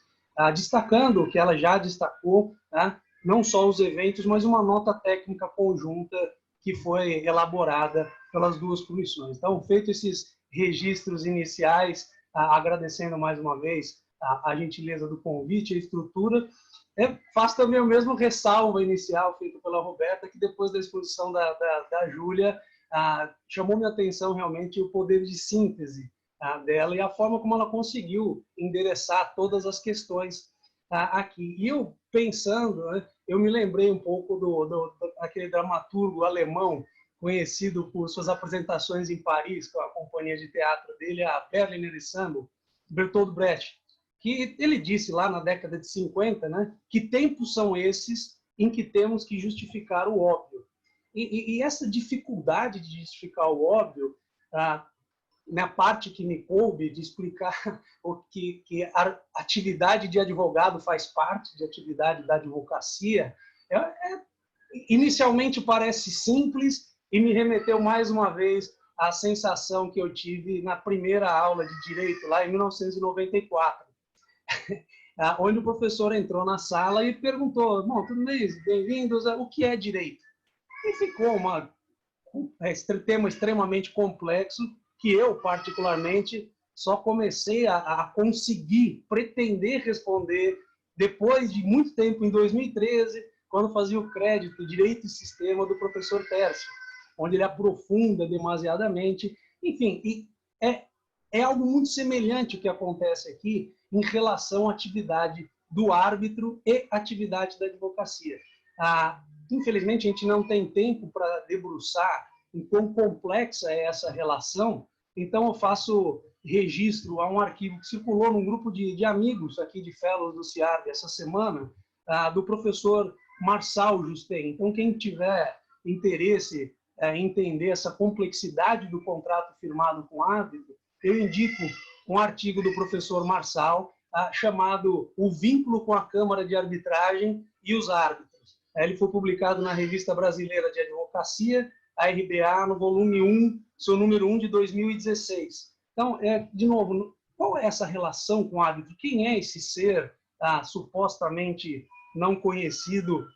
destacando o que ela já destacou, né, não só os eventos, mas uma nota técnica conjunta que foi elaborada pelas duas comissões. Então, feito esses registros iniciais, agradecendo mais uma vez a gentileza do convite, a estrutura, faço também o mesmo ressalva inicial feito pela Roberta, que depois da exposição da Júlia, chamou minha atenção realmente o poder de síntese dela e a forma como ela conseguiu endereçar todas as questões aqui. E eu, pensando, né, eu me lembrei um pouco daquele dramaturgo alemão conhecido por suas apresentações em Paris, com a companhia de teatro dele, a Berliner Ensemble, Bertolt Brecht, que ele disse lá na década de 50, né, que tempos são esses em que temos que justificar o óbvio. E essa dificuldade de justificar o óbvio, na parte que me coube de explicar que a atividade de advogado faz parte de atividade da advocacia, inicialmente parece simples e me remeteu mais uma vez à sensação que eu tive na primeira aula de Direito, lá em 1994, onde o professor entrou na sala e perguntou: bom, tudo bem, bem-vindos, o que é Direito? E ficou um tema extremamente complexo que eu, particularmente, só comecei a conseguir pretender responder depois de muito tempo, em 2013, quando fazia o crédito Direito e Sistema do professor Tércio, onde ele aprofunda demasiadamente. Enfim, e é algo muito semelhante o que acontece aqui em relação à atividade do árbitro e atividade da advocacia. Infelizmente, a gente não tem tempo para debruçar em quão complexa é essa relação, então eu faço registro a um arquivo que circulou num grupo de amigos aqui de Fellows do CIARB essa semana, do professor Marçal Justem. Então, quem tiver interesse em entender essa complexidade do contrato firmado com o árbitro, eu indico um artigo do professor Marçal chamado O Vínculo com a Câmara de Arbitragem e os Árbitros. Ele foi publicado na Revista Brasileira de Advocacia, a RBA, no volume 1, seu número 1 de 2016. Então, de novo, qual é essa relação com o árbitro? Quem é esse ser supostamente não conhecido,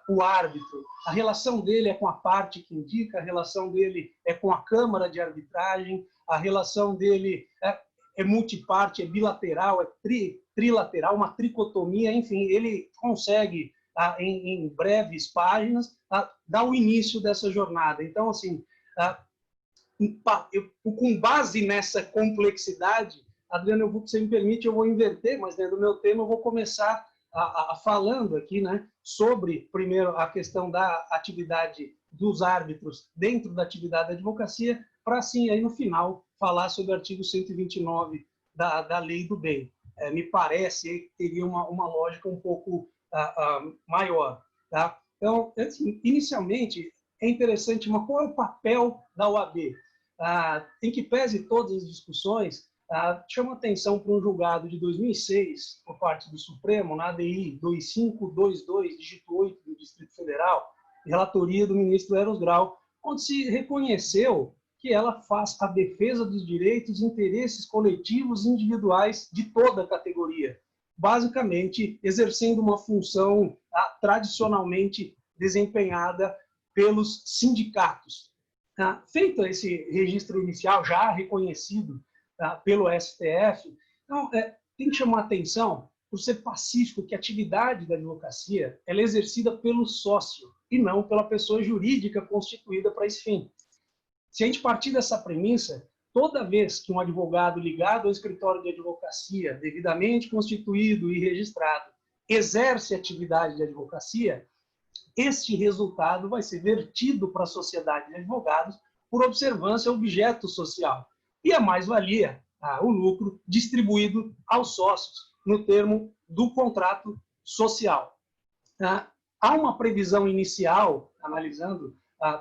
o árbitro? A relação dele é com a parte que indica, a relação dele é com a Câmara de Arbitragem, a relação dele é multiparte, é bilateral, é trilateral, uma tricotomia, enfim, ele consegue, em breves páginas, dar o início dessa jornada. Então, assim, com base nessa complexidade, Adriana, se você me permite, eu vou inverter, mas dentro do meu tema eu vou começar falando aqui, né, sobre, primeiro, a questão da atividade dos árbitros dentro da atividade da advocacia, para, assim, aí no final, falar sobre o artigo 129 da Lei do Bem. Me parece que teria uma lógica um pouco maior. Tá? Então, assim, inicialmente, é interessante, mas qual é o papel da OAB? Em que pese todas as discussões, chama atenção para um julgado de 2006, por parte do Supremo, na ADI 2522, dígito 8 do Distrito Federal, relatoria do ministro Eros Grau, onde se reconheceu que ela faz a defesa dos direitos e interesses coletivos e individuais de toda a categoria, basicamente exercendo uma função tradicionalmente desempenhada pelos sindicatos. Feito esse registro inicial, já reconhecido pelo STF, então, tem que chamar atenção por ser pacífico que a atividade da advocacia ela é exercida pelo sócio e não pela pessoa jurídica constituída para esse fim. Se a gente partir dessa premissa, toda vez que um advogado ligado ao escritório de advocacia, devidamente constituído e registrado, exerce atividade de advocacia, este resultado vai ser vertido para a sociedade de advogados por observância ao objeto social. E a mais-valia, o lucro, distribuído aos sócios, no termo do contrato social. Há uma previsão inicial, analisando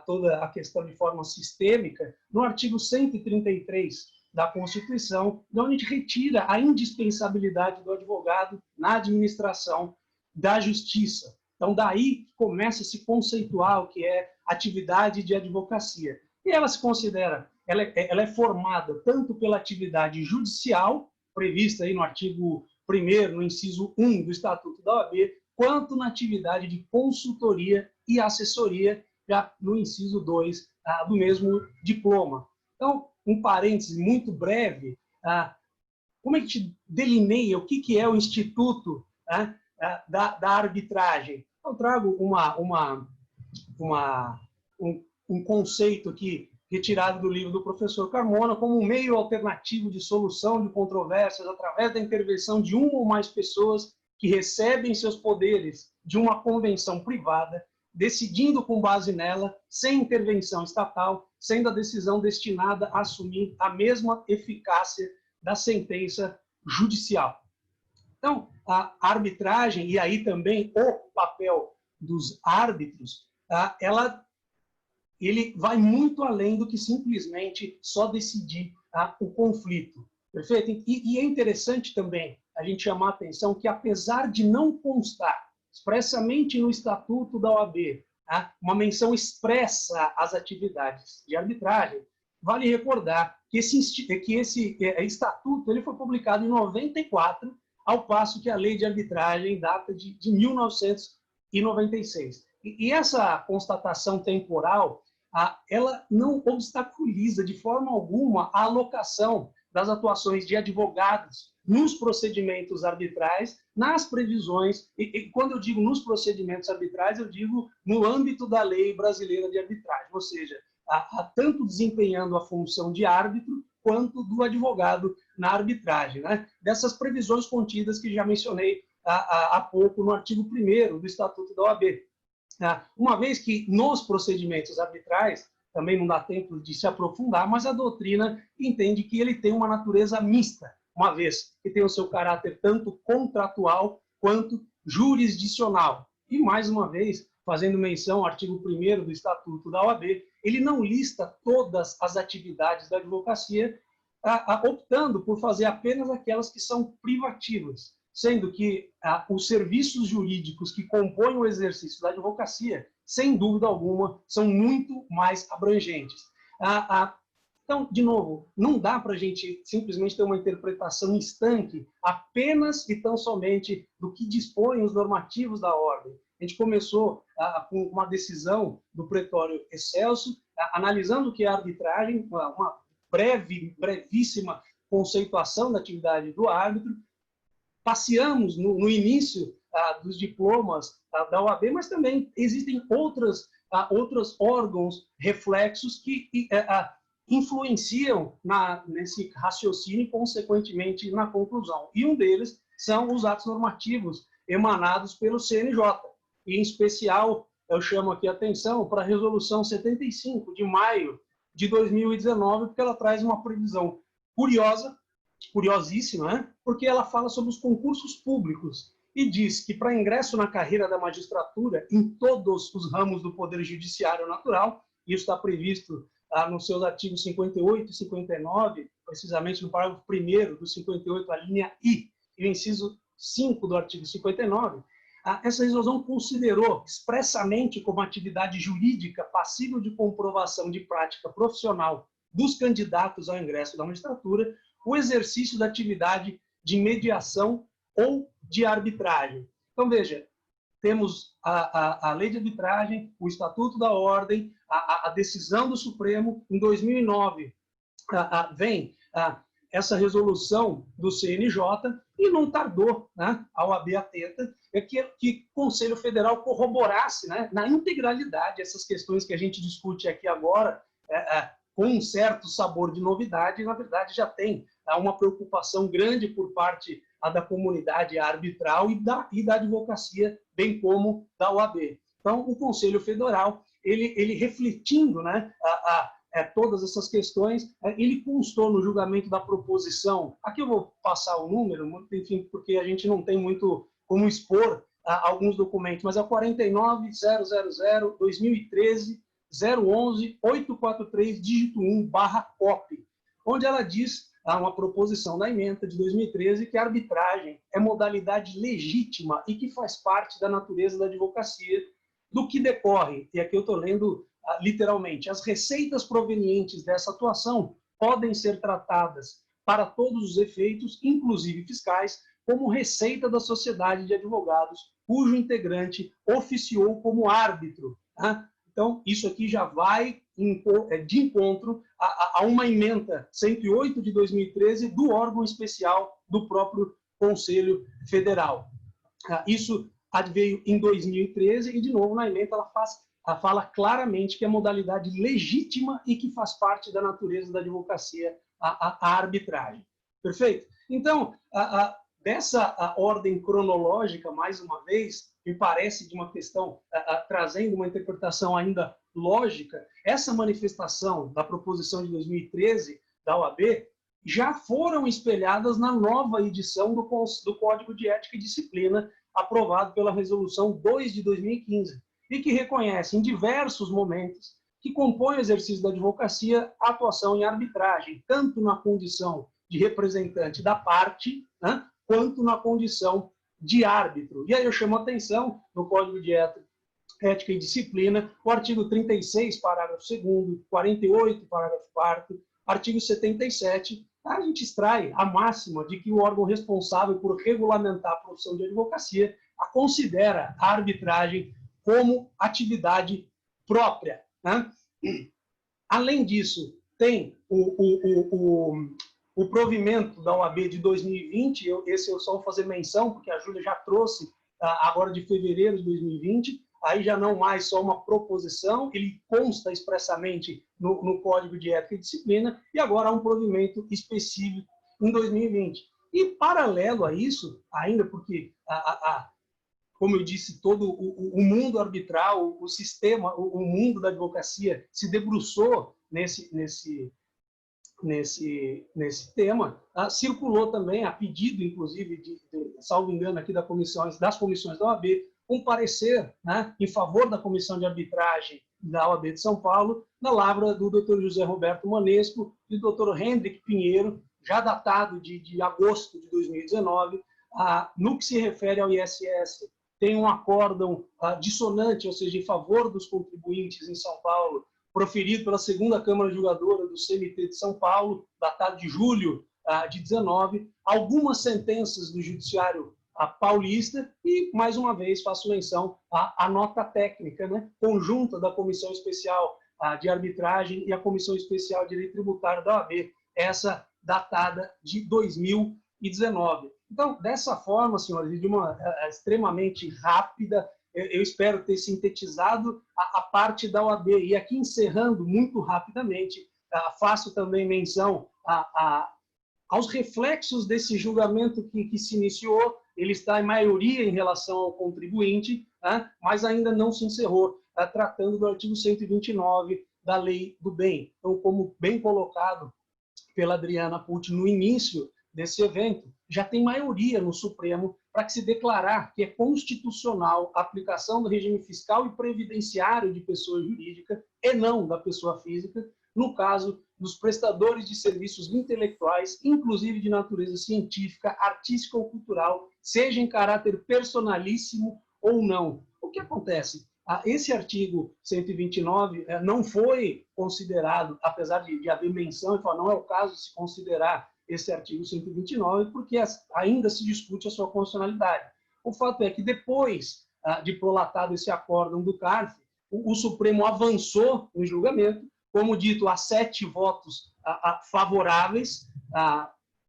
toda a questão de forma sistêmica, no artigo 133 da Constituição, de onde a gente retira a indispensabilidade do advogado na administração da justiça. Então, daí começa a se conceituar o que é atividade de advocacia. E ela se considera, ela é formada tanto pela atividade judicial, prevista aí no artigo 1º, no inciso 1 do Estatuto da OAB, quanto na atividade de consultoria e assessoria, já no inciso 2 do mesmo diploma. Então, um parêntese muito breve, como é que te delineia o que é o Instituto da Arbitragem? Eu trago um conceito aqui retirado do livro do professor Carmona como um meio alternativo de solução de controvérsias através da intervenção de uma ou mais pessoas que recebem seus poderes de uma convenção privada, decidindo com base nela, sem intervenção estatal, sendo a decisão destinada a assumir a mesma eficácia da sentença judicial. Então, a arbitragem, e aí também o papel dos árbitros, ele vai muito além do que simplesmente só decidir o conflito. Perfeito? E é interessante também a gente chamar a atenção que, apesar de não constar expressamente no Estatuto da OAB uma menção expressa às atividades de arbitragem, vale recordar que esse estatuto ele foi publicado em 94, ao passo que a lei de arbitragem data de 1996. E essa constatação temporal, ela não obstaculiza de forma alguma a alocação das atuações de advogados nos procedimentos arbitrais, nas previsões, e quando eu digo nos procedimentos arbitrais, eu digo no âmbito da lei brasileira de arbitragem, ou seja, tanto desempenhando a função de árbitro, quanto do advogado na arbitragem, né? Dessas previsões contidas que já mencionei há pouco no artigo 1º do Estatuto da OAB. Uma vez que nos procedimentos arbitrais, também não dá tempo de se aprofundar, mas a doutrina entende que ele tem uma natureza mista, uma vez que tem o seu caráter tanto contratual quanto jurisdicional. E, mais uma vez, fazendo menção ao artigo 1º do Estatuto da OAB, ele não lista todas as atividades da advocacia, optando por fazer apenas aquelas que são privativas, sendo que os serviços jurídicos que compõem o exercício da advocacia, sem dúvida alguma, são muito mais abrangentes. Então, de novo, não dá para a gente simplesmente ter uma interpretação estanque apenas e tão somente do que dispõem os normativos da ordem. A gente começou com uma decisão do pretório Excelso, analisando o que é arbitragem, uma brevíssima conceituação da atividade do árbitro. Passeamos no início dos diplomas da OAB, mas também existem outros órgãos reflexos que influenciam nesse raciocínio e, consequentemente, na conclusão. E um deles são os atos normativos emanados pelo CNJ. E, em especial, eu chamo aqui a atenção para a Resolução 75, de maio de 2019, porque ela traz uma previsão curiosíssima, né? Porque ela fala sobre os concursos públicos e diz que, para ingresso na carreira da magistratura, em todos os ramos do Poder Judiciário Natural, isso está previsto nos seus artigos 58 e 59, precisamente no parágrafo 1º do 58, a linha I, e o inciso 5 do artigo 59, essa resolução considerou expressamente como atividade jurídica passível de comprovação de prática profissional dos candidatos ao ingresso da magistratura o exercício da atividade de mediação ou de arbitragem. Então, veja, temos a lei de arbitragem, o Estatuto da Ordem, a decisão do Supremo. Em 2009, vem essa resolução do CNJ, e não tardou, né, a OAB atenta, que o Conselho Federal corroborasse, né, na integralidade essas questões que a gente discute aqui agora, com um certo sabor de novidade, na verdade já tem uma preocupação grande por parte da comunidade arbitral e da advocacia, bem como da OAB. Então, o Conselho Federal, ele refletindo, né, todas essas questões, ele constou no julgamento da proposição. Aqui eu vou passar o número, enfim, porque a gente não tem muito como expor alguns documentos, mas é o 49.000.2013.011.843, dígito 1/COP, onde ela diz, uma proposição da ementa de 2013, que a arbitragem é modalidade legítima e que faz parte da natureza da advocacia, do que decorre, e aqui eu estou lendo literalmente, as receitas provenientes dessa atuação podem ser tratadas para todos os efeitos, inclusive fiscais, como receita da sociedade de advogados, cujo integrante oficiou como árbitro. Tá? Então, isso aqui já vai de encontro a uma ementa 108 de 2013 do órgão especial do próprio Conselho Federal. Isso veio em 2013 e, de novo, na ementa ela fala claramente que é modalidade legítima e que faz parte da natureza da advocacia a arbitragem. Perfeito? Então, dessa ordem cronológica, mais uma vez, me parece de uma questão, trazendo uma interpretação ainda lógica, essa manifestação da proposição de 2013 da OAB já foram espelhadas na nova edição do Código de Ética e Disciplina, aprovado pela Resolução 2 de 2015, e que reconhece em diversos momentos que compõe o exercício da advocacia a atuação em arbitragem, tanto na condição de representante da parte, né, quanto na condição de árbitro. E aí eu chamo a atenção, no Código de Ética e Disciplina, o artigo 36, parágrafo 2º, 48, parágrafo 4º, artigo 77, a gente extrai a máxima de que o órgão responsável por regulamentar a profissão de advocacia considera a arbitragem como atividade própria. Né? Além disso, tem o provimento da OAB de 2020, esse eu só vou fazer menção, porque a Júlia já trouxe agora de fevereiro de 2020, aí já não mais só uma proposição, ele consta expressamente no Código de Ética e Disciplina, e agora há um provimento específico em 2020. E, paralelo a isso, ainda porque, como eu disse, todo o mundo arbitral, o sistema, o mundo da advocacia se debruçou nesse tema, circulou também, a pedido, inclusive, salvo engano, aqui das comissões da OAB, um parecer, né, em favor da Comissão de Arbitragem da OAB de São Paulo, na lavra do Dr. José Roberto Manesco e do Dr. Hendrik Pinheiro, já datado de agosto de 2019, no que se refere ao ISS, tem um acórdão dissonante, ou seja, em favor dos contribuintes em São Paulo, proferido pela segunda Câmara Julgadora do CMT de São Paulo, datado de julho de 19, algumas sentenças do Judiciário paulista e, mais uma vez, faço menção à nota técnica, né, conjunta da Comissão Especial de Arbitragem e a Comissão Especial de Direito Tributário da OAB, essa datada de 2019. Então, dessa forma, senhores, de uma extremamente rápida, eu espero ter sintetizado a parte da OAB. E aqui, encerrando muito rapidamente, faço também menção aos reflexos desse julgamento que se iniciou. Ele está em maioria em relação ao contribuinte, né, mas ainda não se encerrou, tratando do artigo 129 da Lei do Bem. Então, como bem colocado pela Adriana Pucci no início desse evento, já tem maioria no Supremo para que se declarar que é constitucional a aplicação do regime fiscal e previdenciário de pessoa jurídica e não da pessoa física, no caso dos prestadores de serviços intelectuais, inclusive de natureza científica, artística ou cultural, seja em caráter personalíssimo ou não. O que acontece? Esse artigo 129 não foi considerado, apesar de haver menção, e falar, não é o caso de se considerar esse artigo 129, porque ainda se discute a sua constitucionalidade. O fato é que depois de prolatado esse acórdão do CARF, o Supremo avançou no julgamento, como dito, há 7 votos favoráveis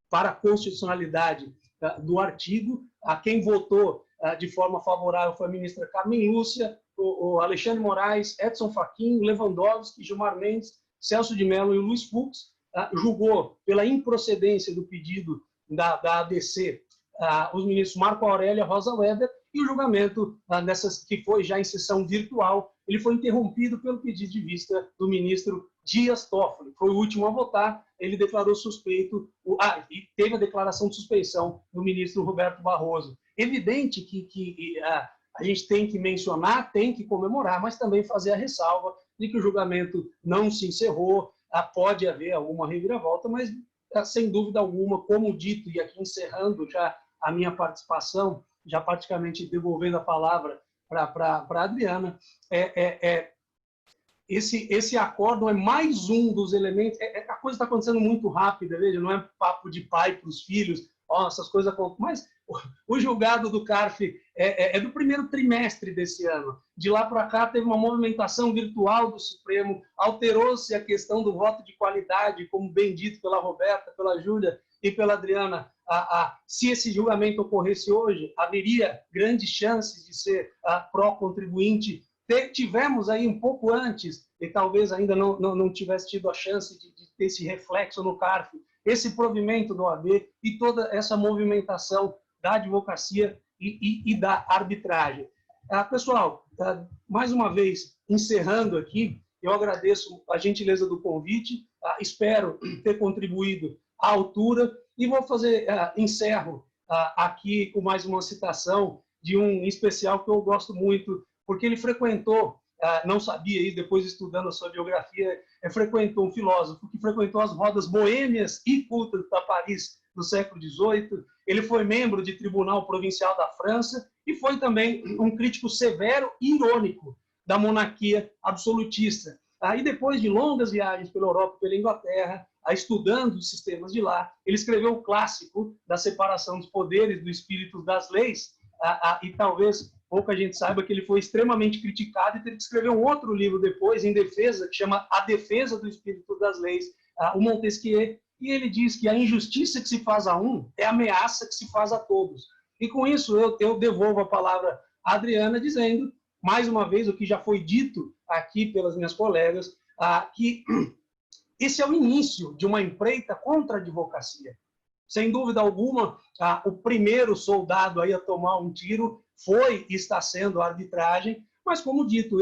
para a constitucionalidade do artigo. Quem votou de forma favorável foi a ministra Carmen Lúcia, o Alexandre Moraes, Edson Fachin, Lewandowski, Gilmar Mendes, Celso de Mello e o Luiz Fux, julgou pela improcedência do pedido da ADC os ministros Marco Aurélio e Rosa Weber, e o julgamento que foi já em sessão virtual, ele foi interrompido pelo pedido de vista do ministro Dias Toffoli, foi o último a votar, ele declarou suspeito, e teve a declaração de suspeição do ministro Roberto Barroso. Evidente que a gente tem que mencionar, tem que comemorar, mas também fazer a ressalva de que o julgamento não se encerrou, pode haver alguma reviravolta, mas sem dúvida alguma, como dito, e aqui encerrando já a minha participação, já praticamente devolvendo a palavra para a Adriana, esse acórdão é mais um dos elementos, a coisa está acontecendo muito rápida, veja, não é papo de pai para os filhos, essas coisas acontecem, mas o julgado do CARF é do primeiro trimestre desse ano. De lá para cá teve uma movimentação virtual do Supremo, alterou-se a questão do voto de qualidade, como bem dito pela Roberta, pela Júlia e pela Adriana. Se esse julgamento ocorresse hoje, haveria grandes chances de ser pró-contribuinte. Tivemos aí um pouco antes, e talvez ainda não tivesse tido a chance de ter esse reflexo no CARF, esse provimento do OAB e toda essa movimentação da advocacia e da arbitragem. Pessoal, mais uma vez, encerrando aqui, eu agradeço a gentileza do convite, espero ter contribuído à altura e encerro aqui com mais uma citação de um especial que eu gosto muito, porque ele frequentou, não sabia isso, depois estudando a sua biografia, frequentou um filósofo que frequentou as rodas boêmias e cultas da Paris do século XVIII, ele foi membro de tribunal provincial da França e foi também um crítico severo e irônico da monarquia absolutista. E depois de longas viagens pela Europa e pela Inglaterra, estudando os sistemas de lá, ele escreveu o clássico da separação dos poderes, do espírito das leis, e talvez pouca gente saiba que ele foi extremamente criticado e teve que escrever um outro livro depois, em defesa, que chama A Defesa do Espírito das Leis, o Montesquieu, e ele diz que a injustiça que se faz a um é a ameaça que se faz a todos. E com isso eu devolvo a palavra à Adriana, dizendo, mais uma vez, o que já foi dito aqui pelas minhas colegas, que esse é o início de uma empreita contra a advocacia. Sem dúvida alguma, o primeiro soldado aí a tomar um tiro foi e está sendo a arbitragem, mas, como dito,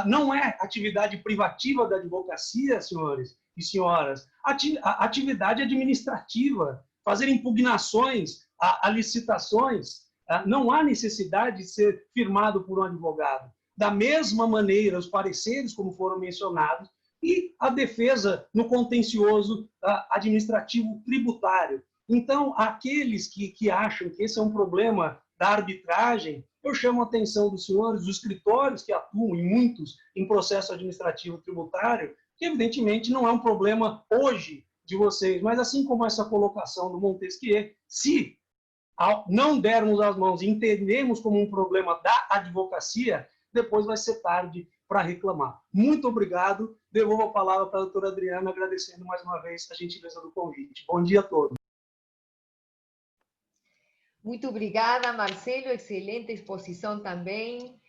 não é atividade privativa da advocacia, senhores e senhoras, a atividade administrativa, fazer impugnações a licitações, não há necessidade de ser firmado por um advogado. Da mesma maneira, os pareceres, como foram mencionados, e a defesa no contencioso administrativo tributário. Então, aqueles que acham que esse é um problema da arbitragem, eu chamo a atenção dos senhores, dos escritórios que atuam, em muitos, em processo administrativo tributário, que evidentemente não é um problema hoje de vocês, mas assim como essa colocação do Montesquieu, se não dermos as mãos e entendermos como um problema da advocacia, depois vai ser tarde para reclamar. Muito obrigado. Devolvo a palavra para a doutora Adriana, agradecendo mais uma vez a gentileza do convite. Bom dia a todos. Muito obrigada, Marcelo. Excelente exposição também.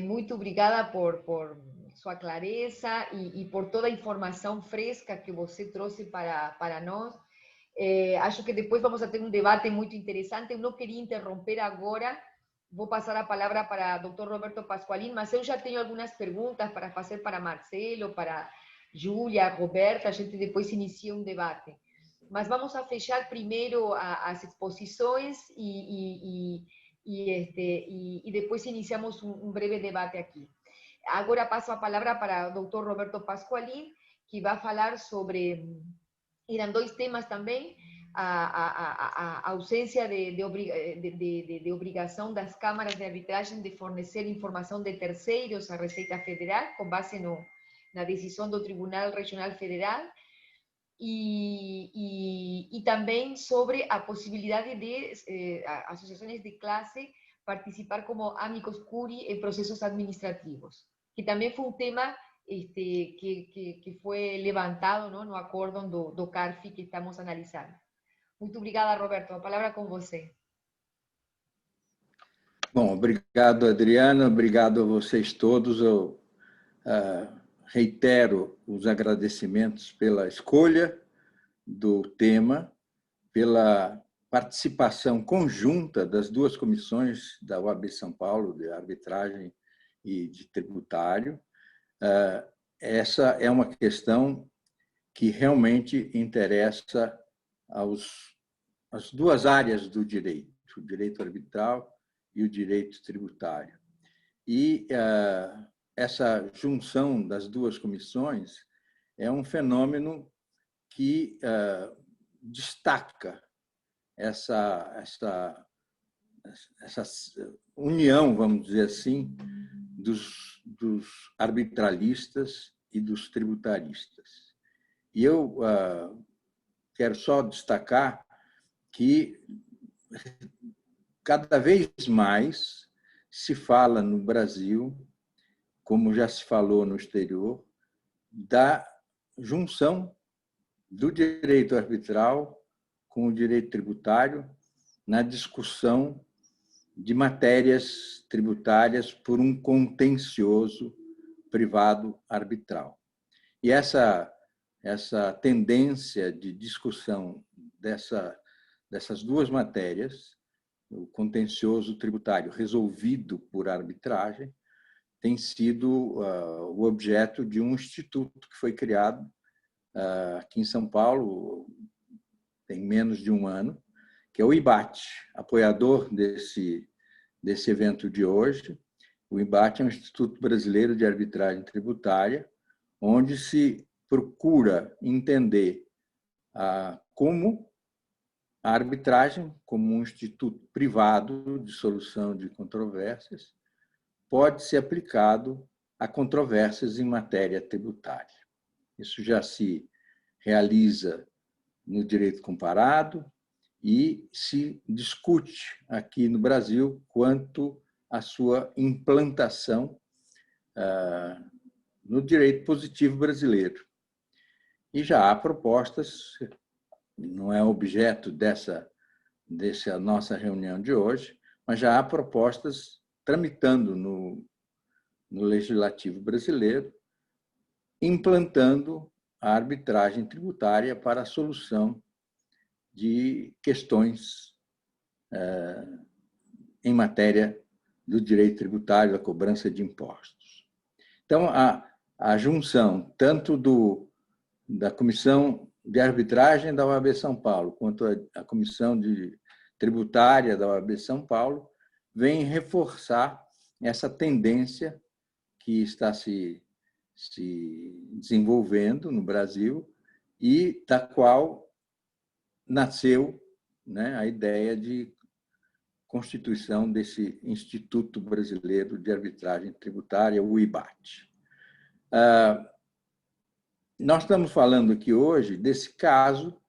Muito obrigada por sua clareza e por toda a informação fresca que você trouxe para nós. Acho que depois vamos a ter um debate muito interessante. Eu não queria interromper agora. Vou passar a palavra para o Dr. Roberto Pasqualin, mas eu já tenho algumas perguntas para fazer para Marcelo, para Júlia, Roberta. A gente depois inicia um debate. Mas vamos a fechar primeiro as exposições e depois iniciamos um breve debate aqui. Agora passo a palavra para o Dr. Roberto Pasqualin, que vai falar sobre... Eram dois temas também, a ausência de obrigação das câmaras de arbitragem de fornecer informação de terceiros à Receita Federal, com base na decisão do Tribunal Regional Federal, e também sobre a possibilidade de associações de classe participar como amicus curiae em processos administrativos, que também foi um tema que foi levantado no acórdão do CARF que estamos analisando. Muito obrigada, Roberto. A palavra é com você. Bom, obrigado, Adriana. Obrigado a vocês todos. Eu reitero os agradecimentos pela escolha do tema, pela participação conjunta das duas comissões da OAB São Paulo, de arbitragem e de tributário. Essa é uma questão que realmente interessa às duas áreas do direito, o direito arbitral e o direito tributário. E essa junção das duas comissões é um fenômeno que destaca essa união, vamos dizer assim, dos arbitralistas e dos tributaristas. E eu quero só destacar que cada vez mais se fala no Brasil, como já se falou no exterior, da junção do direito arbitral com o direito tributário na discussão de matérias tributárias por um contencioso privado arbitral. E essa tendência de discussão dessas duas matérias, o contencioso tributário resolvido por arbitragem, tem sido o objeto de um instituto que foi criado aqui em São Paulo, tem menos de um ano, que é o IBAT, apoiador desse evento de hoje. O IBAT é um Instituto Brasileiro de Arbitragem Tributária, onde se procura entender como a arbitragem, como um instituto privado de solução de controvérsias, pode ser aplicado a controvérsias em matéria tributária. Isso já se realiza no direito comparado e se discute aqui no Brasil quanto à sua implantação no direito positivo brasileiro. E já há propostas, não é objeto dessa nossa reunião de hoje, mas já há propostas tramitando no Legislativo brasileiro, implantando a arbitragem tributária para a solução de questões em matéria do direito tributário, da cobrança de impostos. Então, a junção tanto da Comissão de Arbitragem da OAB São Paulo quanto a Comissão Tributária da OAB São Paulo vem reforçar essa tendência que está se desenvolvendo no Brasil e da qual nasceu, né, a ideia de constituição desse Instituto Brasileiro de Arbitragem Tributária, o IBAT. Nós estamos falando aqui hoje desse caso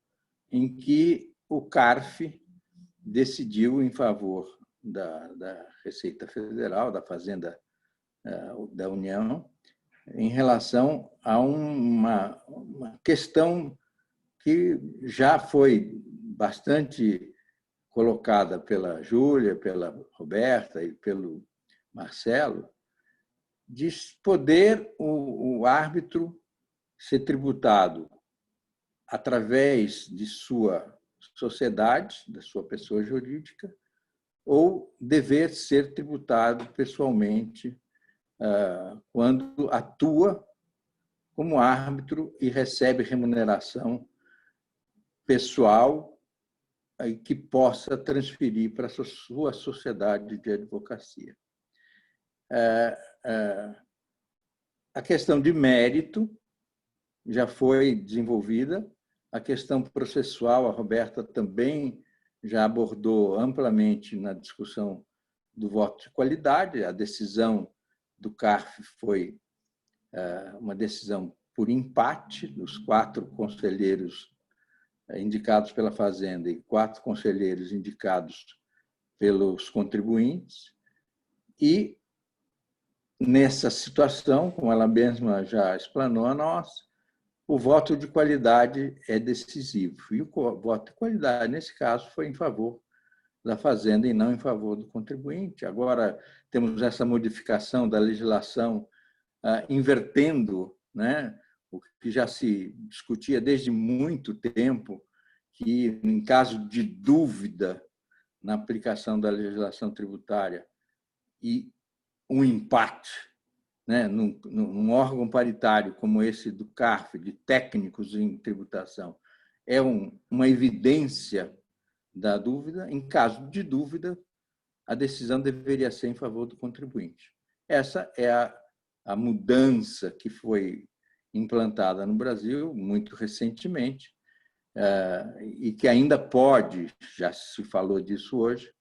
em que o CARF decidiu em favor da Receita Federal, da Fazenda da União, em relação a uma questão que já foi bastante colocada pela Júlia, pela Roberta e pelo Marcelo, de poder o árbitro ser tributado através de sua sociedade, da sua pessoa jurídica, ou dever ser tributado pessoalmente quando atua como árbitro e recebe remuneração pessoal que possa transferir para a sua sociedade de advocacia. A questão de mérito já foi desenvolvida, a questão processual, a Roberta também já abordou amplamente na discussão do voto de qualidade. A decisão do CARF foi uma decisão por empate dos 4 conselheiros indicados pela Fazenda e 4 conselheiros indicados pelos contribuintes. E, nessa situação, como ela mesma já explanou a nós, o voto de qualidade é decisivo. E o voto de qualidade, nesse caso, foi em favor da Fazenda e não em favor do contribuinte. Agora, temos essa modificação da legislação invertendo, né? O que já se discutia desde muito tempo, que, em caso de dúvida na aplicação da legislação tributária e um empate, né, num órgão paritário como esse do CARF, de técnicos em tributação, é uma evidência da dúvida. Em caso de dúvida, a decisão deveria ser em favor do contribuinte. Essa é a mudança que foi implantada no Brasil muito recentemente, e que ainda pode, já se falou disso hoje,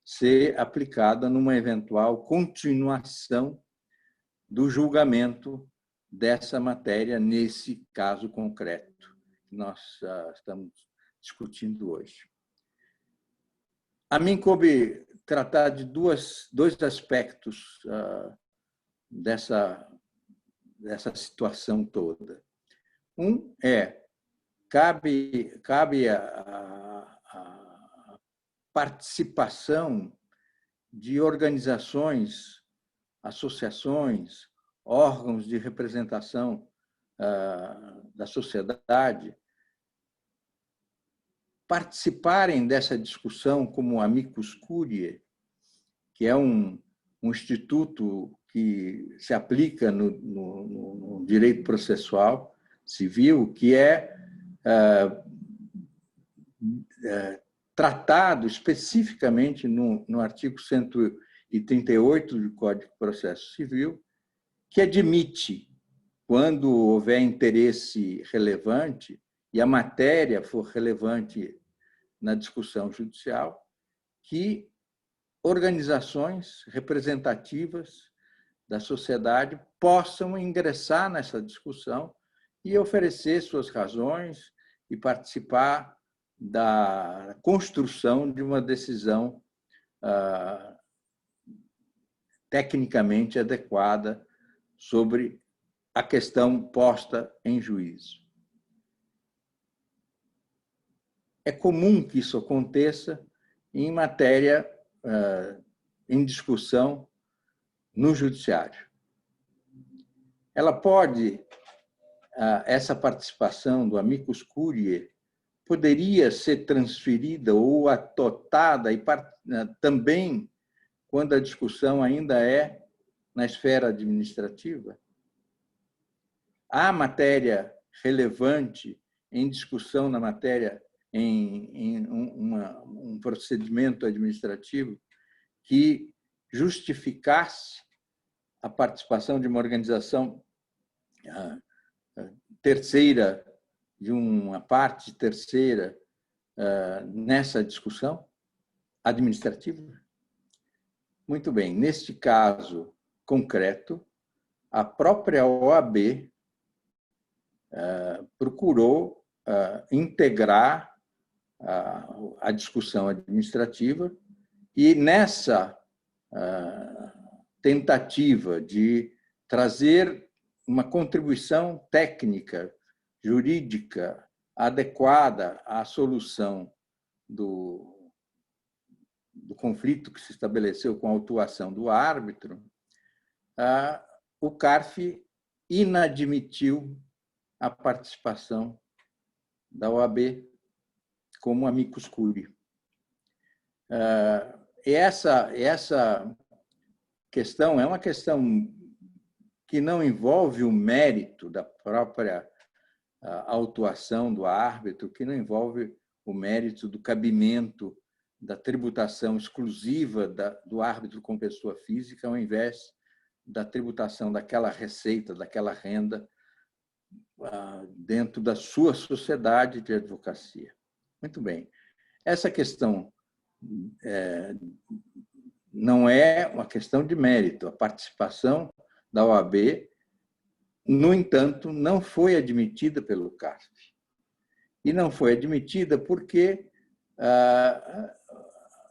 ser aplicada numa eventual continuação do julgamento dessa matéria, nesse caso concreto que nós estamos discutindo hoje. A mim coube tratar de dois aspectos dessa situação toda. Um cabe a participação de organizações, associações, órgãos de representação da sociedade participarem dessa discussão, como o Amicus Curiae, que é um instituto que se aplica no direito processual civil, que é tratado especificamente no artigo 138 do Código de Processo Civil, que admite, quando houver interesse relevante e a matéria for relevante na discussão judicial, que organizações representativas da sociedade possam ingressar nessa discussão e oferecer suas razões e participar da construção de uma decisão tecnicamente adequada sobre a questão posta em juízo. É comum que isso aconteça em matéria em discussão no judiciário. Ela pode, essa participação do Amicus Curiae poderia ser transferida ou atotada e também quando a discussão ainda é na esfera administrativa. Há matéria relevante em discussão na matéria em um procedimento administrativo que justificasse a participação de uma organização terceira, de uma parte terceira nessa discussão administrativa? Muito bem, neste caso concreto, a própria OAB procurou integrar a discussão administrativa e, nessa tentativa de trazer uma contribuição técnica, jurídica, adequada à solução do conflito que se estabeleceu com a autuação do árbitro, o CARF inadmitiu a participação da OAB como Amicus Curiae. Essa questão é uma questão que não envolve o mérito da própria autuação do árbitro, que não envolve o mérito do cabimento da tributação exclusiva do árbitro com pessoa física, ao invés da tributação daquela receita, daquela renda, dentro da sua sociedade de advocacia. Muito bem. Essa questão não é uma questão de mérito. A participação da OAB, no entanto, não foi admitida pelo CARF. E não foi admitida porque,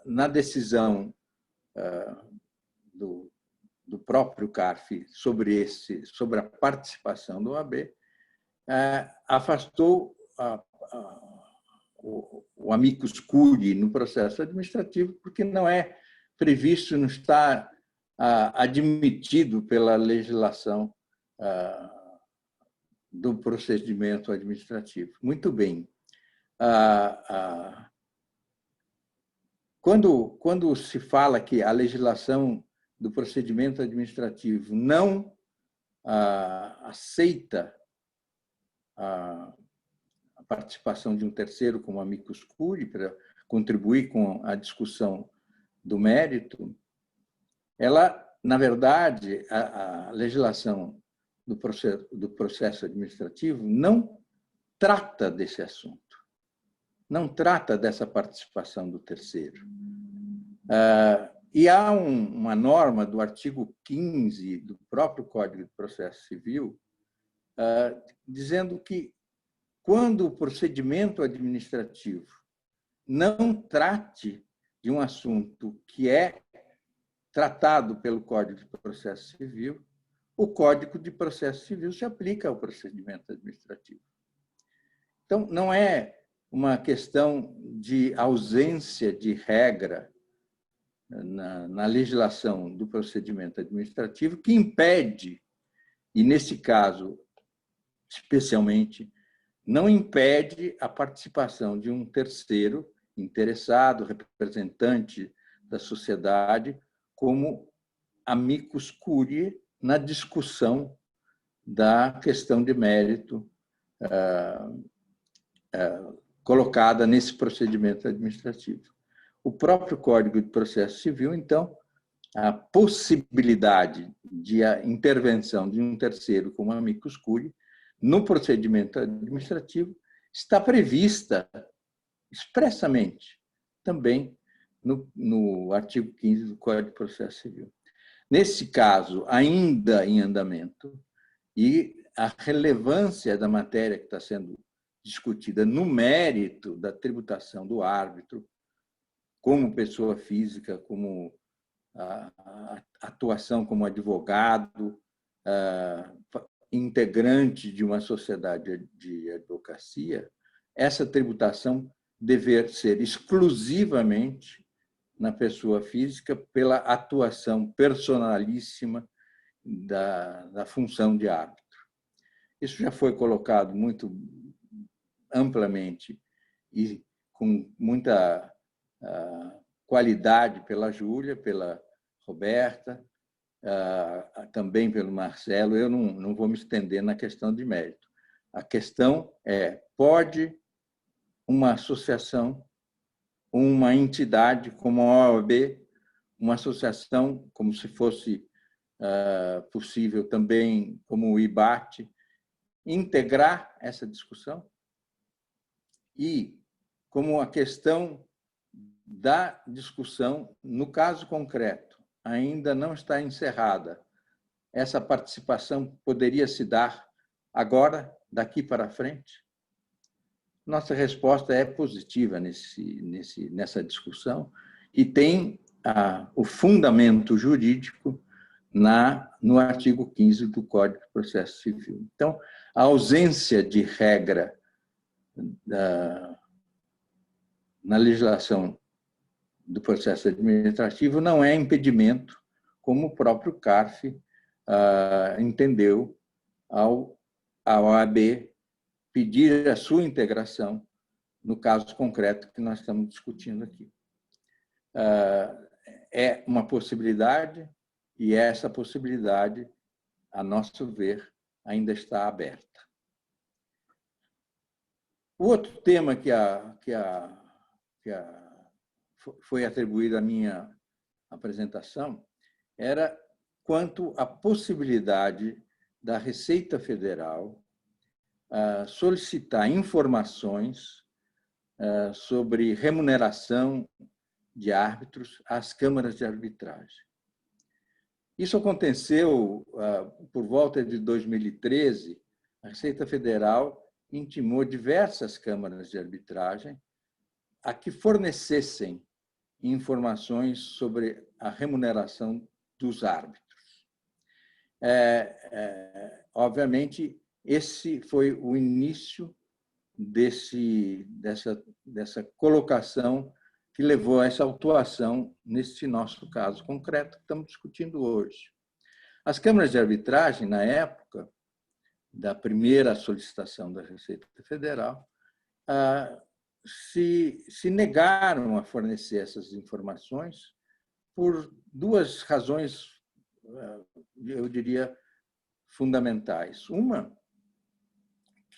na decisão do próprio CARF sobre a participação da OAB, afastou o Amicus Curiae no processo administrativo, porque não é previsto, não está admitido pela legislação do procedimento administrativo. Muito bem. Quando se fala que a legislação do procedimento administrativo não aceita a participação de um terceiro como amicus curiae para contribuir com a discussão do mérito, ela, na verdade, a legislação do processo administrativo não trata desse assunto, não trata dessa participação do terceiro. E há uma norma do artigo 15 do próprio Código de Processo Civil dizendo que, quando o procedimento administrativo não trate de um assunto que é tratado pelo Código de Processo Civil, o Código de Processo Civil se aplica ao procedimento administrativo. Então, não é uma questão de ausência de regra na legislação do procedimento administrativo que impede, e nesse caso, especialmente, não impede a participação de um terceiro interessado, representante da sociedade, como amicus curiae na discussão da questão de mérito colocada nesse procedimento administrativo. O próprio Código de Processo Civil, então, a possibilidade de intervenção de um terceiro como amicus curiae no procedimento administrativo está prevista expressamente também no artigo 15 do Código de Processo Civil. Nesse caso, ainda em andamento, e a relevância da matéria que está sendo discutida no mérito da tributação do árbitro, como pessoa física, como a atuação como advogado, integrante de uma sociedade de advocacia, essa tributação dever ser exclusivamente na pessoa física pela atuação personalíssima da função de árbitro. Isso já foi colocado muito amplamente e com muita qualidade pela Júlia, pela Roberta, também pelo Marcelo. Eu não vou me estender na questão de mérito. A questão é: pode uma associação, uma entidade como a OAB, uma associação como se fosse possível também como o IBAT, integrar essa discussão? E como a questão da discussão, no caso concreto, ainda não está encerrada, essa participação poderia se dar agora, daqui para frente? Nossa resposta é positiva nessa discussão e tem o fundamento jurídico no artigo 15 do Código de Processo Civil. Então, a ausência de regra na legislação do processo administrativo não é impedimento, como o próprio CARF entendeu ao OAB pedir a sua integração no caso concreto que nós estamos discutindo aqui. É uma possibilidade, e essa possibilidade, a nosso ver, ainda está aberta. O outro tema que foi atribuído à minha apresentação era quanto à possibilidade da Receita Federal solicitar informações sobre remuneração de árbitros às câmaras de arbitragem. Isso aconteceu por volta de 2013. A Receita Federal intimou diversas câmaras de arbitragem a que fornecessem informações sobre a remuneração dos árbitros. Obviamente, esse foi o início dessa colocação que levou a essa autuação nesse nosso caso concreto que estamos discutindo hoje. As câmaras de arbitragem, na época, da primeira solicitação da Receita Federal, se negaram a fornecer essas informações por duas razões, eu diria, fundamentais. Uma,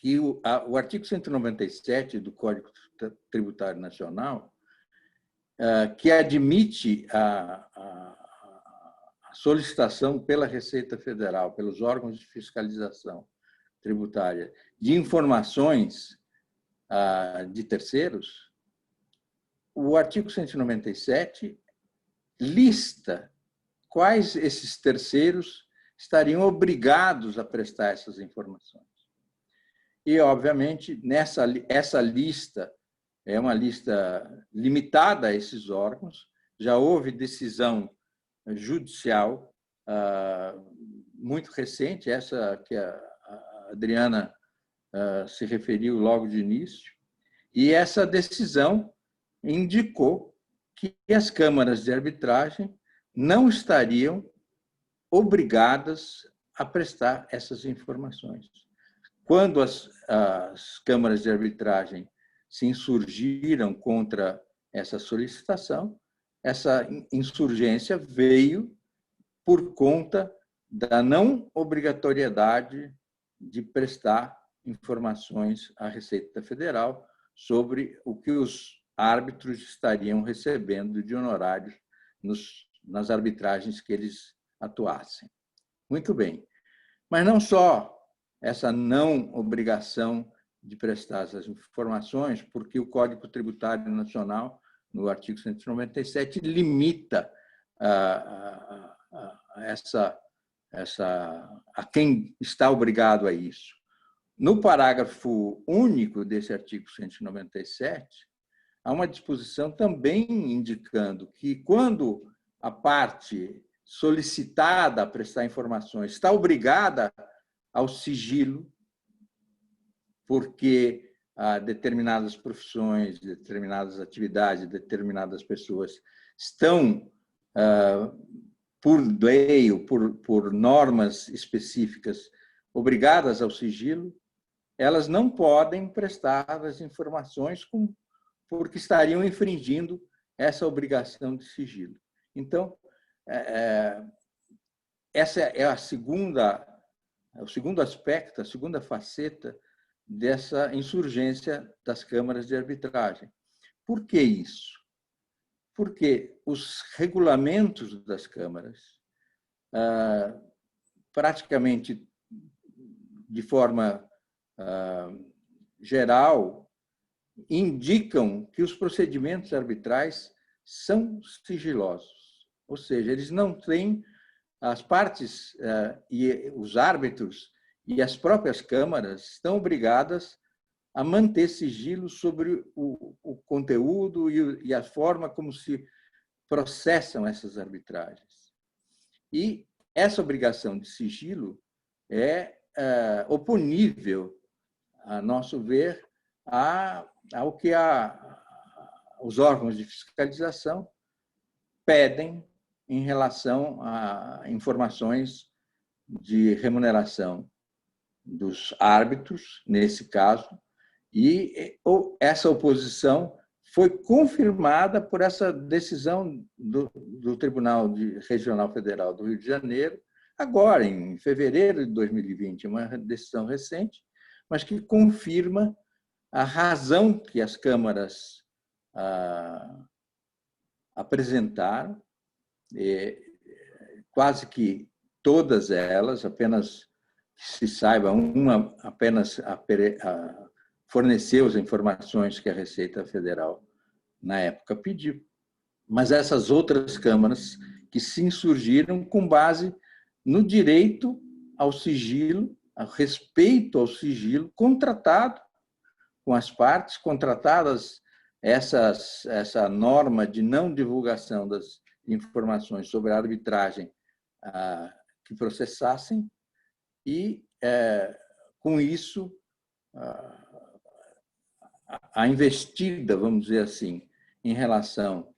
que o artigo 197 do Código Tributário Nacional, que admite a solicitação pela Receita Federal, pelos órgãos de fiscalização tributária, de informações de terceiros, o artigo 197 lista quais esses terceiros estariam obrigados a prestar essas informações. E, obviamente, essa lista é uma lista limitada a esses órgãos. Já houve decisão judicial muito recente, essa que a Adriana se referiu logo de início, e essa decisão indicou que as câmaras de arbitragem não estariam obrigadas a prestar essas informações. Quando as câmaras de arbitragem se insurgiram contra essa solicitação, essa insurgência veio por conta da não obrigatoriedade de prestar informações à Receita Federal sobre o que os árbitros estariam recebendo de honorários nas arbitragens que eles atuassem. Muito bem. Mas não só essa não obrigação de prestar essas informações, porque o Código Tributário Nacional, no artigo 197, limita a quem está obrigado a isso. No parágrafo único desse artigo 197, há uma disposição também indicando que, quando a parte solicitada a prestar informações está obrigada ao sigilo, porque determinadas profissões, determinadas atividades, determinadas pessoas estão, por lei ou por normas específicas, obrigadas ao sigilo, elas não podem prestar as informações porque estariam infringindo essa obrigação de sigilo. Então, essa é o segundo aspecto, a segunda faceta dessa insurgência das câmaras de arbitragem. Por que isso? Porque os regulamentos das câmaras, praticamente de forma geral, indicam que os procedimentos arbitrais são sigilosos, ou seja, eles não têm as partes e os árbitros e as próprias câmaras estão obrigadas a manter sigilo sobre o conteúdo e a forma como se processam essas arbitragens. E essa obrigação de sigilo é oponível, a nosso ver, ao que os órgãos de fiscalização pedem em relação a informações de remuneração dos árbitros, nesse caso, e essa oposição foi confirmada por essa decisão do Tribunal Regional Federal do Rio de Janeiro, agora, em fevereiro de 2020, uma decisão recente, mas que confirma a razão que as câmaras apresentaram, quase que todas elas, apenas se saiba, uma apenas forneceu as informações que a Receita Federal, na época, pediu. Mas essas outras câmaras que se insurgiram com base no direito ao sigilo, ao respeito ao sigilo contratado com as partes, contratadas essa norma de não divulgação das informações sobre a arbitragem que processassem, e, com isso, a investida, vamos dizer assim, em relação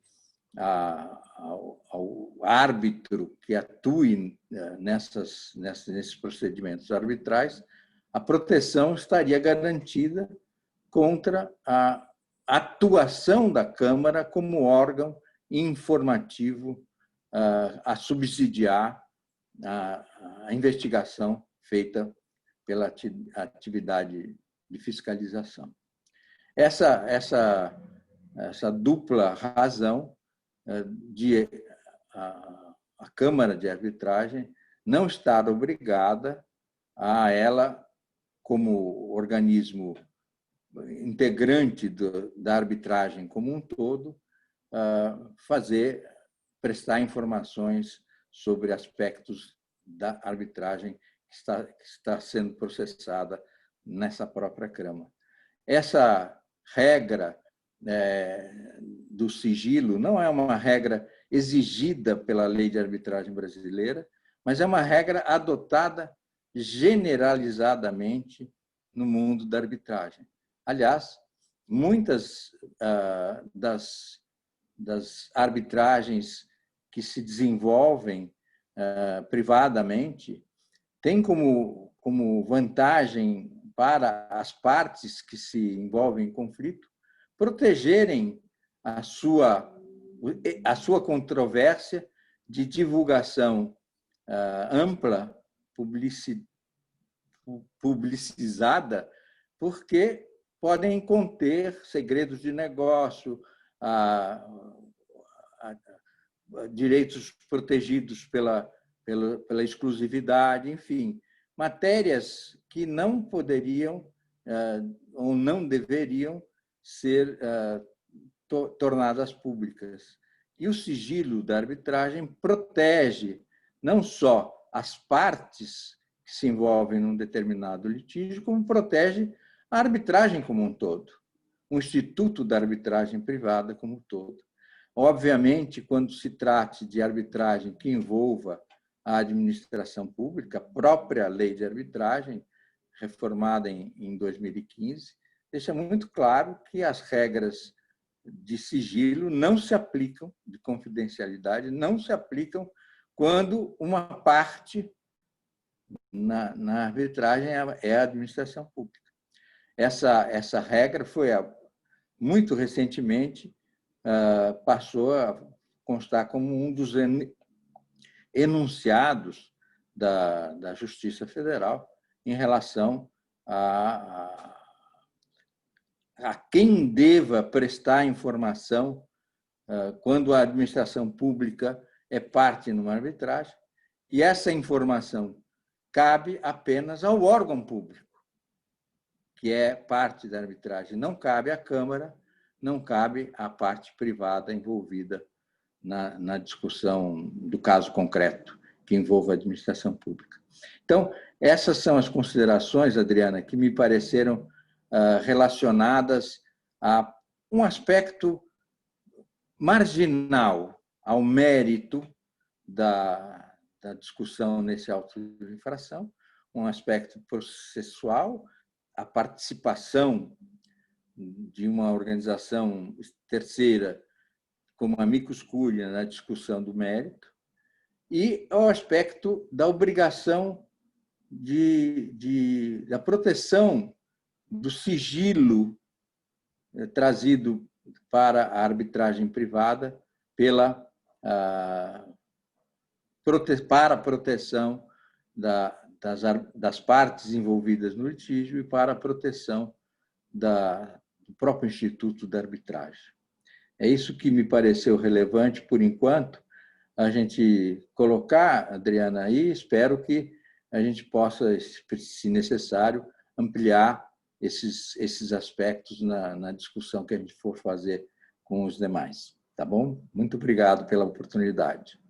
ao árbitro que atue nesses procedimentos arbitrais, a proteção estaria garantida contra a atuação da Câmara como órgão informativo a subsidiar a investigação feita pela atividade de fiscalização. Essa dupla razão de a Câmara de Arbitragem não estar obrigada a ela, como organismo integrante da arbitragem como um todo, prestar informações sobre aspectos da arbitragem que está sendo processada nessa própria Câmara. Essa regra do sigilo não é uma regra exigida pela lei de arbitragem brasileira, mas é uma regra adotada generalizadamente no mundo da arbitragem. Aliás, muitas das arbitragens que se desenvolvem privadamente têm como vantagem para as partes que se envolvem em conflito protegerem a sua controvérsia de divulgação ampla, publicizada, porque podem conter segredos de negócio, direitos protegidos pela exclusividade, enfim, matérias que não poderiam ou não deveriam ser tornadas públicas. E o sigilo da arbitragem protege não só as partes que se envolvem num determinado litígio, como protege a arbitragem como um todo, o Instituto da Arbitragem Privada como um todo. Obviamente, quando se trate de arbitragem que envolva a administração pública, a própria lei de arbitragem, reformada em 2015, deixa muito claro que as regras de sigilo não se aplicam, de confidencialidade, não se aplicam quando uma parte na arbitragem é a administração pública. Essa regra foi, muito recentemente, passou a constar como um dos enunciados da Justiça Federal em relação a quem deva prestar informação quando a administração pública é parte numa arbitragem, e essa informação cabe apenas ao órgão público, que é parte da arbitragem. Não cabe à Câmara, não cabe à parte privada envolvida na discussão do caso concreto que envolva a administração pública. Então, essas são as considerações, Adriana, que me pareceram relacionadas a um aspecto marginal ao mérito da discussão nesse auto de infração, um aspecto processual, a participação de uma organização terceira como amicus curiae na discussão do mérito, e o aspecto da obrigação da proteção do sigilo trazido para a arbitragem privada para a proteção das partes envolvidas no litígio e para a proteção do próprio Instituto da Arbitragem. É isso que me pareceu relevante, por enquanto, a gente colocar, Adriana, aí. Espero que a gente possa, se necessário, ampliar esses aspectos na discussão que a gente for fazer com os demais. Tá bom? Muito obrigado pela oportunidade.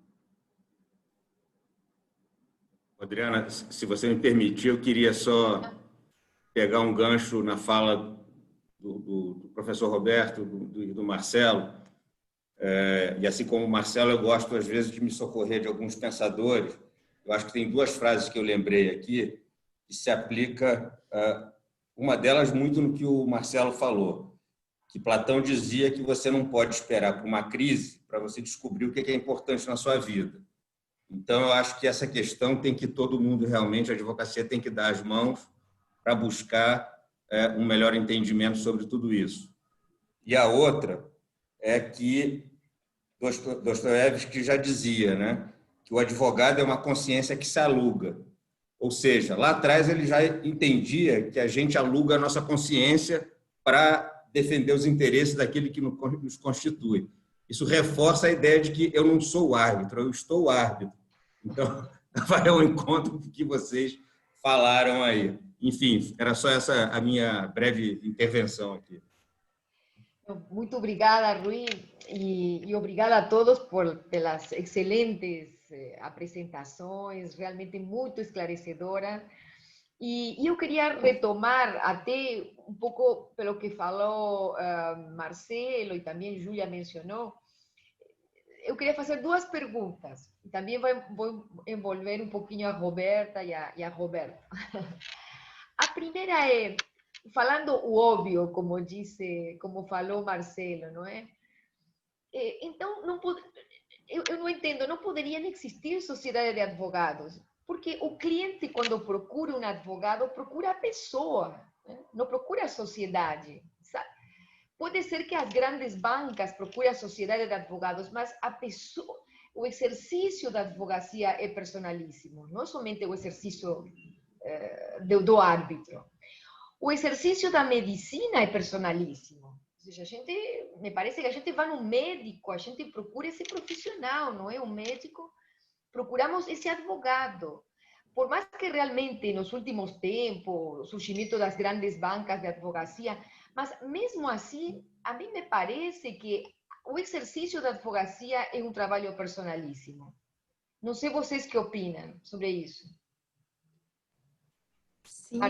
Adriana, se você me permitir, eu queria só pegar um gancho na fala do professor Roberto e do Marcelo. E assim como o Marcelo, eu gosto, às vezes, de me socorrer de alguns pensadores. Eu acho que tem duas frases que eu lembrei aqui que se aplica, uma delas muito no que o Marcelo falou, que Platão dizia que você não pode esperar por uma crise para você descobrir o que é importante na sua vida. Então, eu acho que essa questão tem que todo mundo realmente, a advocacia tem que dar as mãos para buscar um melhor entendimento sobre tudo isso. E a outra é que Dostoiévski já dizia, né, que o advogado é uma consciência que se aluga. Ou seja, lá atrás ele já entendia que a gente aluga a nossa consciência para defender os interesses daquele que nos constitui. Isso reforça a ideia de que eu não sou o árbitro, eu estou o árbitro. Então, vai ao encontro do que vocês falaram aí. Enfim, era só essa a minha breve intervenção aqui. Muito obrigada, Rui, e obrigada a todos pelas excelentes apresentações, realmente muito esclarecedora. E eu queria retomar até um pouco pelo que falou Marcelo e também Júlia mencionou. Eu queria fazer duas perguntas, e também vou envolver um pouquinho a Roberta e a Roberto. A primeira é, falando o óbvio, como falou Marcelo, não é? Então, eu não entendo, não poderiam existir sociedades de advogados, porque o cliente, quando procura um advogado, procura a pessoa, né? Não procura a sociedade. Sabe? Pode ser que as grandes bancas procurem a sociedade de advogados, mas a pessoa, o exercício da advocacia é personalíssimo, não somente o exercício do árbitro. O exercício da medicina é personalíssimo. Ou seja, me parece que a gente vai no médico, a gente procura esse profissional, não é? Um médico, procuramos esse advogado. Por mais que realmente nos últimos tempos, o surgimento das grandes bancas de advocacia, mas mesmo assim, a mim me parece que o exercício da advocacia é um trabalho personalíssimo. Não sei vocês que opinam sobre isso. Sim,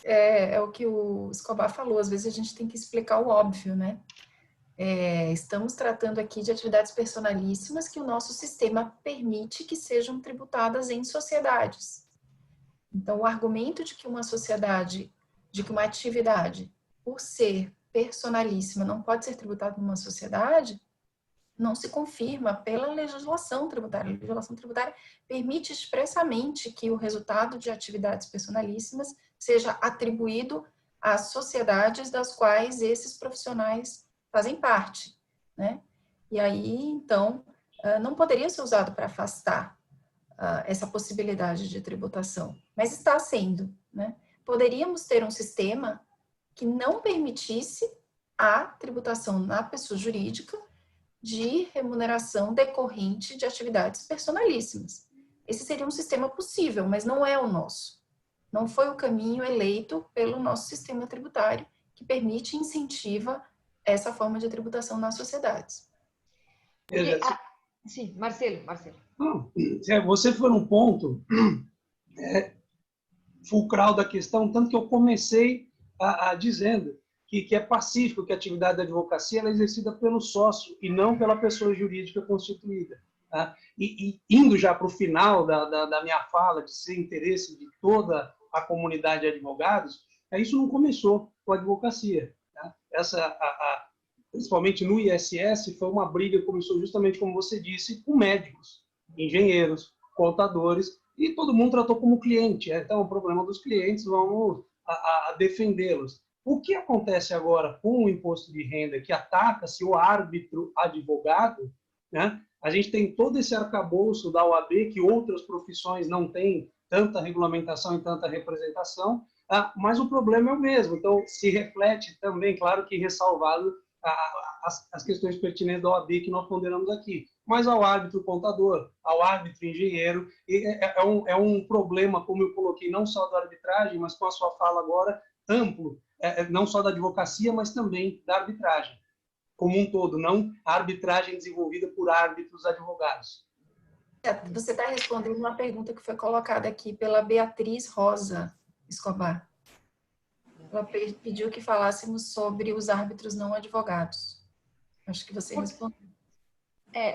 é o que o Escobar falou, às vezes a gente tem que explicar o óbvio, né? Estamos tratando aqui de atividades personalíssimas que o nosso sistema permite que sejam tributadas em sociedades. Então, o argumento de que uma sociedade, de que uma atividade, por ser personalíssima, não pode ser tributada numa sociedade, não se confirma pela legislação tributária. A legislação tributária permite expressamente que o resultado de atividades personalíssimas seja atribuído às sociedades das quais esses profissionais fazem parte, né? E aí, então, não poderia ser usado para afastar essa possibilidade de tributação, mas está sendo, né? Poderíamos ter um sistema que não permitisse a tributação na pessoa jurídica de remuneração decorrente de atividades personalíssimas. Esse seria um sistema possível, mas não é o nosso. Não foi o caminho eleito pelo nosso sistema tributário, que permite e incentiva essa forma de tributação nas sociedades. Sim, Marcelo. Não, você foi um ponto fulcral da questão, tanto que eu comecei dizendo que é pacífico que a atividade da advocacia ela é exercida pelo sócio e não pela pessoa jurídica constituída. Tá? E indo já para o final da minha fala, de ser interesse de toda a comunidade de advogados, isso não começou com a advocacia. Tá? Principalmente no ISS, foi uma briga que começou justamente, como você disse, com médicos, engenheiros, contadores, e todo mundo tratou como cliente. Então, o problema dos clientes, vamos defendê-los. O que acontece agora com o imposto de renda, que ataca-se o árbitro advogado, né? A gente tem todo esse arcabouço da OAB, que outras profissões não têm tanta regulamentação e tanta representação, mas o problema é o mesmo. Então, se reflete também, claro que ressalvado as questões pertinentes da OAB que nós ponderamos aqui, mas ao árbitro contador, ao árbitro engenheiro, é um problema, como eu coloquei, não só da arbitragem, mas com a sua fala agora, amplo, não só da advocacia, mas também da arbitragem, como um todo, não a arbitragem desenvolvida por árbitros advogados. Você está respondendo uma pergunta que foi colocada aqui pela Beatriz Rosa Escobar. Ela pediu que falássemos sobre os árbitros não advogados. Acho que você respondeu.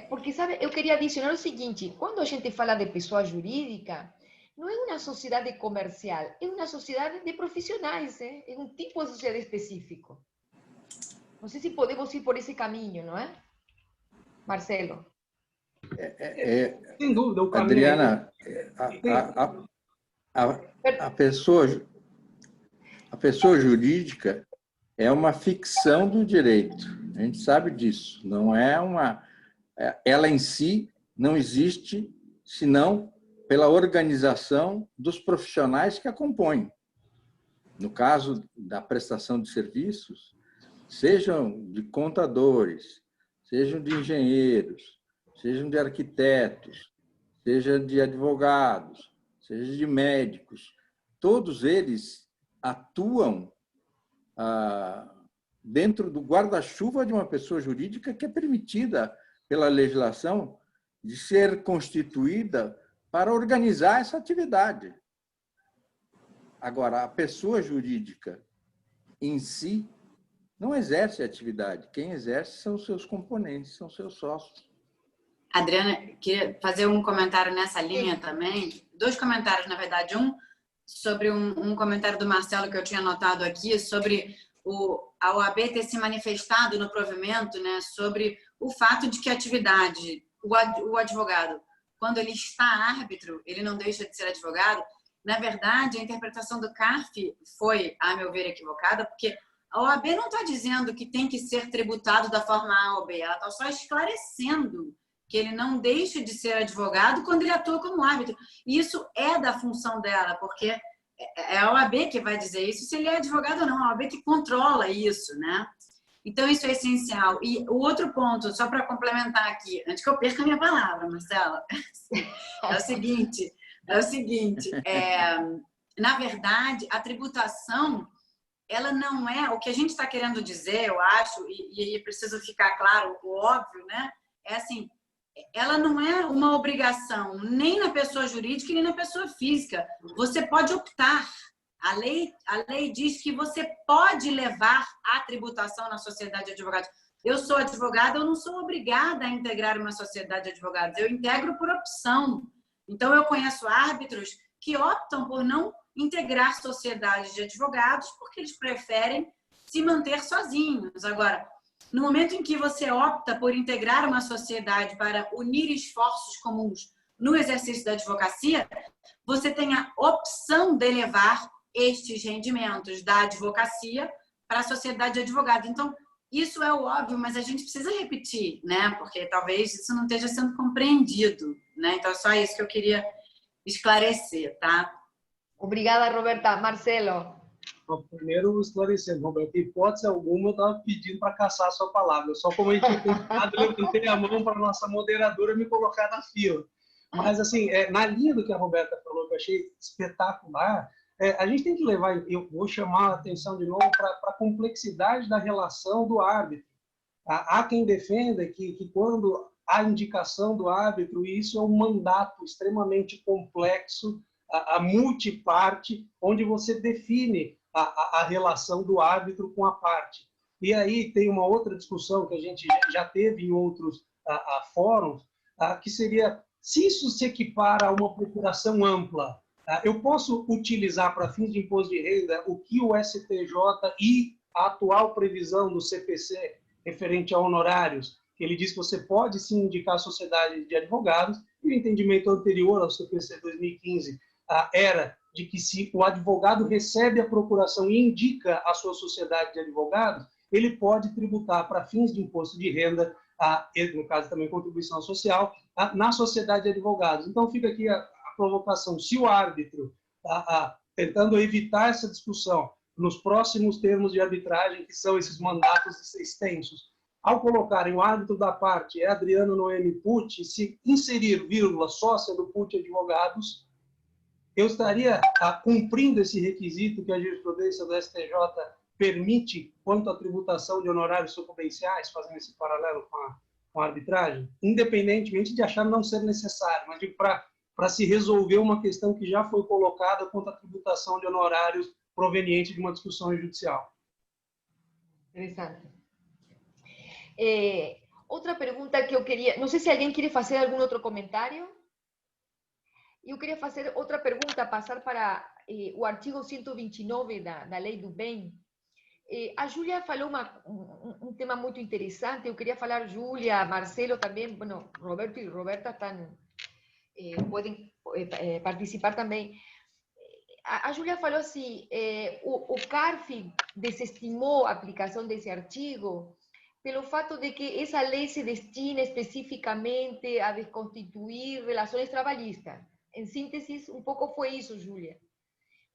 Porque, sabe, eu queria adicionar o seguinte, quando a gente fala de pessoa jurídica, não é uma sociedade comercial, é uma sociedade de profissionais, é um tipo de sociedade específico. Não sei se podemos ir por esse caminho, não é? Marcelo? Sem dúvida, o caminho... Adriana, A pessoa jurídica é uma ficção do direito. A gente sabe disso. Não é ela em si não existe, senão pela organização dos profissionais que a compõem. No caso da prestação de serviços, sejam de contadores, sejam de engenheiros, sejam de arquitetos, sejam de advogados, sejam de médicos, todos eles atuam dentro do guarda-chuva de uma pessoa jurídica que é permitida pela legislação de ser constituída para organizar essa atividade. Agora, a pessoa jurídica em si não exerce a atividade. Quem exerce são os seus componentes, são os seus sócios. Adriana, queria fazer um comentário nessa linha também. 2 comentários, na verdade. Um sobre um comentário do Marcelo que eu tinha anotado aqui, sobre a OAB ter se manifestado no provimento, né, sobre o fato de que a atividade, o advogado, quando ele está árbitro, ele não deixa de ser advogado. Na verdade, a interpretação do CARF foi, a meu ver, equivocada, porque a OAB não está dizendo que tem que ser tributado da forma A ou B, ela está só esclarecendo que ele não deixa de ser advogado quando ele atua como árbitro. E isso é da função dela, porque é a OAB que vai dizer isso, se ele é advogado ou não, a OAB que controla isso, né? Então, isso é essencial. E o outro ponto, só para complementar aqui, antes que eu perca a minha palavra, Marcela, é o seguinte, na verdade, a tributação, ela não é, o que a gente está querendo dizer, eu acho, e precisa ficar claro, o óbvio, né? É assim, ela não é uma obrigação nem na pessoa jurídica nem na pessoa física. Você pode optar. A lei diz que você pode levar a tributação na sociedade de advogados. Eu sou advogada, eu não sou obrigada a integrar uma sociedade de advogados. Eu integro por opção. Então, eu conheço árbitros que optam por não integrar sociedades de advogados porque eles preferem se manter sozinhos. Agora, no momento em que você opta por integrar uma sociedade para unir esforços comuns no exercício da advocacia, você tem a opção de levar estes rendimentos da advocacia para a sociedade de advogados. Então, isso é o óbvio, mas a gente precisa repetir, né? Porque talvez isso não esteja sendo compreendido, né? Então, é só isso que eu queria esclarecer, tá? Obrigada, Roberta. Marcelo. Primeiro, esclarecendo, Roberto, em hipótese alguma eu estava pedindo para caçar a sua palavra. Eu só como a gente levantei a mão para a nossa moderadora me colocar na fila. Mas, assim, na linha do que a Roberta falou, que eu achei espetacular, a gente tem que levar, eu vou chamar a atenção de novo para a complexidade da relação do árbitro. Há quem defenda que quando há indicação do árbitro, e isso é um mandato extremamente complexo, a multiparte, onde você define a relação do árbitro com a parte. E aí tem uma outra discussão que a gente já teve em outros fóruns, que seria, se isso se equipara a uma procuração ampla, eu posso utilizar para fins de imposto de renda o que o STJ e a atual previsão do CPC referente a honorários, que ele diz que você pode sim indicar a sociedade de advogados, e o entendimento anterior ao CPC 2015 era de que se o advogado recebe a procuração e indica a sua sociedade de advogados, ele pode tributar para fins de imposto de renda, no caso também contribuição social, na sociedade de advogados. Então fica aqui a provocação. Se o árbitro, tentando evitar essa discussão nos próximos termos de arbitragem, que são esses mandatos extensos, ao colocarem o árbitro da parte Adriano Noemi Pucci, se inserir vírgula sócia do Pucci Advogados, eu estaria cumprindo esse requisito que a jurisprudência do STJ permite quanto à tributação de honorários sucumbenciais, fazendo esse paralelo com a arbitragem, independentemente de achar não ser necessário, mas para se resolver uma questão que já foi colocada quanto à tributação de honorários proveniente de uma discussão judicial. Interessante. Outra pergunta que eu queria... Não sei se alguém quer fazer algum outro comentário. Eu queria fazer outra pergunta, passar para o artigo 129 da Lei do Bem. A Júlia falou um tema muito interessante. Eu queria falar, Júlia, Marcelo também, bueno, Roberto e Roberta podem participar também. a Júlia falou assim, o CARF desestimou a aplicação desse artigo pelo fato de que essa lei se destina especificamente a desconstituir relações trabalhistas. Em síntese, um pouco foi isso, Júlia.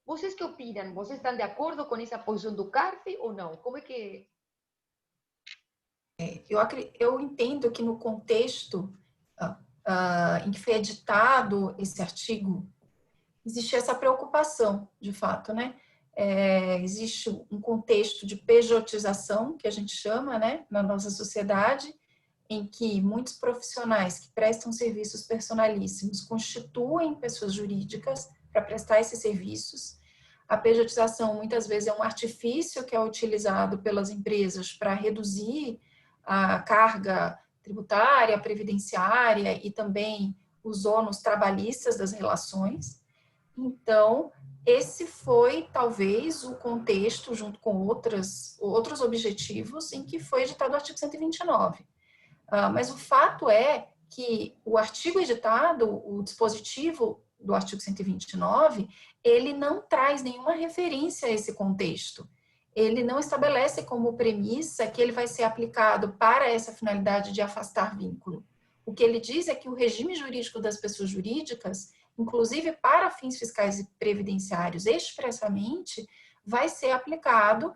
Vocês que opinam? Vocês estão de acordo com essa posição do CARF ou não? Como é que... Eu entendo que no contexto em que foi editado esse artigo, existe essa preocupação, de fato, né? Existe um contexto de pejotização, que a gente chama, né, na nossa sociedade, em que muitos profissionais que prestam serviços personalíssimos constituem pessoas jurídicas para prestar esses serviços. A pejotização, muitas vezes, é um artifício que é utilizado pelas empresas para reduzir a carga tributária, previdenciária e também os ônus trabalhistas das relações. Então, esse foi, talvez, o contexto, junto com outros objetivos, em que foi editado o artigo 129. Mas o fato é que o artigo editado, o dispositivo do artigo 129, ele não traz nenhuma referência a esse contexto. Ele não estabelece como premissa que ele vai ser aplicado para essa finalidade de afastar vínculo. O que ele diz é que o regime jurídico das pessoas jurídicas, inclusive para fins fiscais e previdenciários expressamente, vai ser aplicado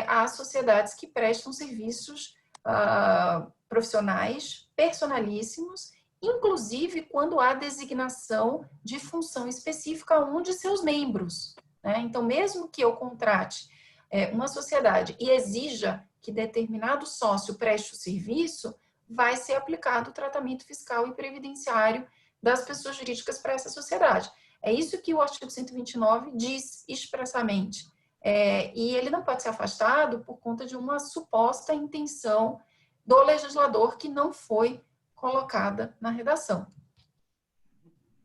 às sociedades que prestam serviços profissionais personalíssimos, inclusive quando há designação de função específica a um de seus membros, né? Então, mesmo que eu contrate uma sociedade e exija que determinado sócio preste o serviço, vai ser aplicado o tratamento fiscal e previdenciário das pessoas jurídicas para essa sociedade. É isso que o artigo 129 diz expressamente. E ele não pode ser afastado por conta de uma suposta intenção do legislador que não foi colocada na redação.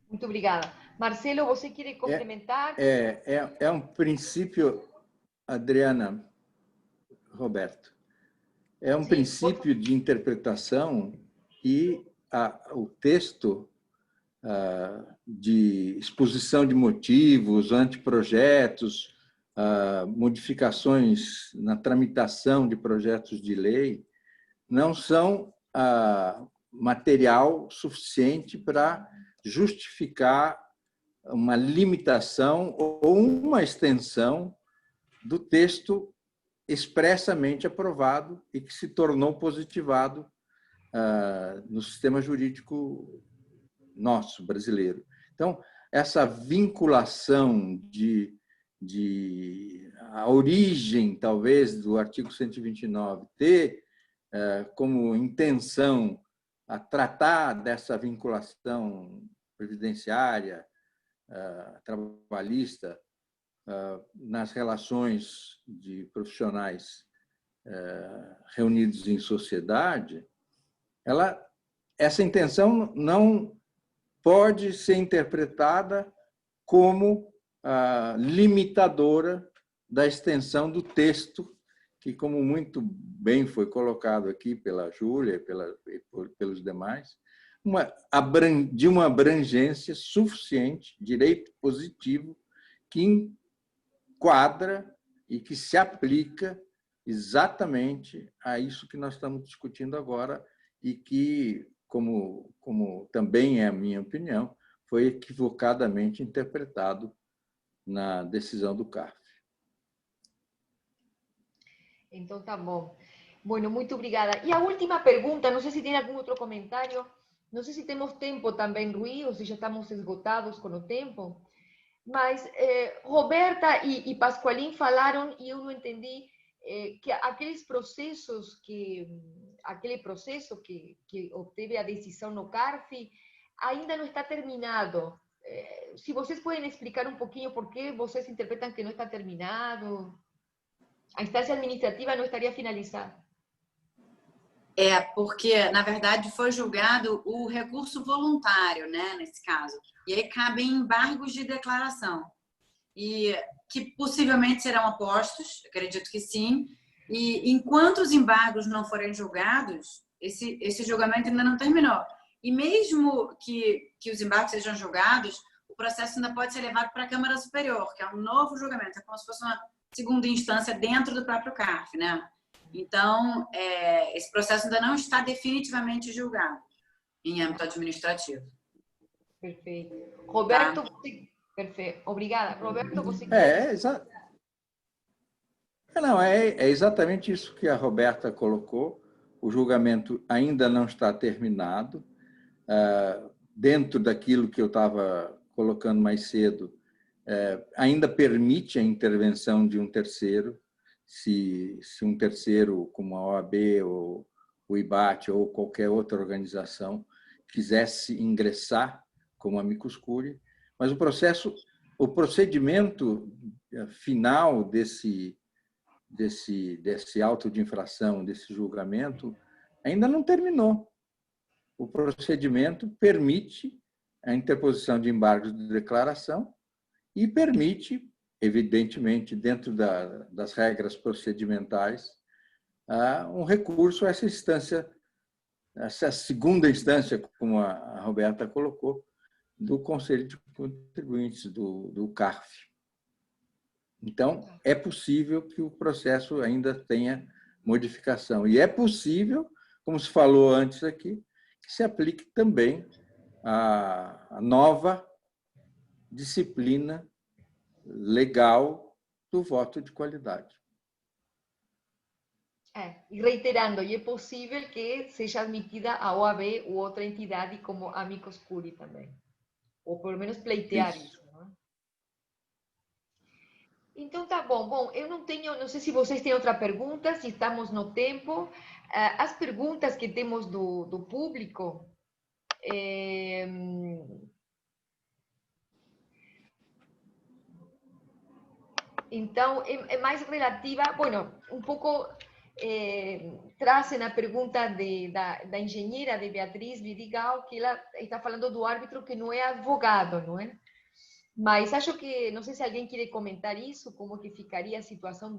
Muito obrigada. Marcelo, você quer complementar? É um princípio, Adriana, Roberto, é um princípio de interpretação e o texto de exposição de motivos, anteprojetos, modificações na tramitação de projetos de lei, não são material suficiente para justificar uma limitação ou uma extensão do texto expressamente aprovado e que se tornou positivado no sistema jurídico nosso, brasileiro. Então, essa vinculação a origem, talvez, do artigo 129 ter como intenção a tratar dessa vinculação previdenciária, trabalhista, nas relações de profissionais reunidos em sociedade, essa intenção não pode ser interpretada como limitadora da extensão do texto, que, como muito bem foi colocado aqui pela Júlia e pelos demais, de uma abrangência suficiente, direito positivo, que enquadra e que se aplica exatamente a isso que nós estamos discutindo agora e que, como também é a minha opinião, foi equivocadamente interpretado na decisão do CARF. Então, tá bom. Bueno, muito obrigada. E a última pergunta, não sei se tem algum outro comentário, não sei se temos tempo também, Rui, ou se já estamos esgotados com o tempo, mas Roberta e Pasqualin falaram, e eu não entendi, que aquele processo que obteve a decisão no CARF ainda não está terminado. Se vocês podem explicar um pouquinho por que vocês interpretam que não está terminado, a instância administrativa não estaria finalizada. Porque, na verdade, foi julgado o recurso voluntário, né, nesse caso. E aí cabem embargos de declaração, e que possivelmente serão apostos, acredito que sim. E enquanto os embargos não forem julgados, esse julgamento ainda não terminou. E mesmo que os embargos sejam julgados, processo ainda pode ser levado para a Câmara Superior, que é um novo julgamento, é como se fosse uma segunda instância dentro do próprio CARF, né? Então, esse processo ainda não está definitivamente julgado em âmbito administrativo. Perfeito. Roberto, perfeito. Obrigada. Roberto, você é exatamente isso que a Roberta colocou. O julgamento ainda não está terminado. Dentro daquilo que eu estava colocando mais cedo, ainda permite a intervenção de um terceiro, se um terceiro, como a OAB ou o IBAT ou qualquer outra organização, quisesse ingressar como amicus curiae, mas o procedimento final desse auto de infração, desse julgamento, ainda não terminou. O procedimento permite a interposição de embargos de declaração e permite, evidentemente, dentro das regras procedimentais, um recurso a essa instância, essa segunda instância, como a Roberta colocou, do Conselho de Contribuintes, do CARF. Então, é possível que o processo ainda tenha modificação. E é possível, como se falou antes aqui, que se aplique também a nova disciplina legal do voto de qualidade. E reiterando, e é possível que seja admitida a OAB ou outra entidade como amicus curiae também. Ou pelo menos pleitear isso. Não? Então tá bom. Bom, eu não sei se vocês têm outra pergunta, se estamos no tempo. As perguntas que temos do público, então é mais relativa, bueno, um pouco trazem a pergunta da engenheira de Beatriz Vidigal, que ela está falando do árbitro que não é advogado, não é? Mas acho que, não sei se alguém quer comentar isso, como que ficaria a situação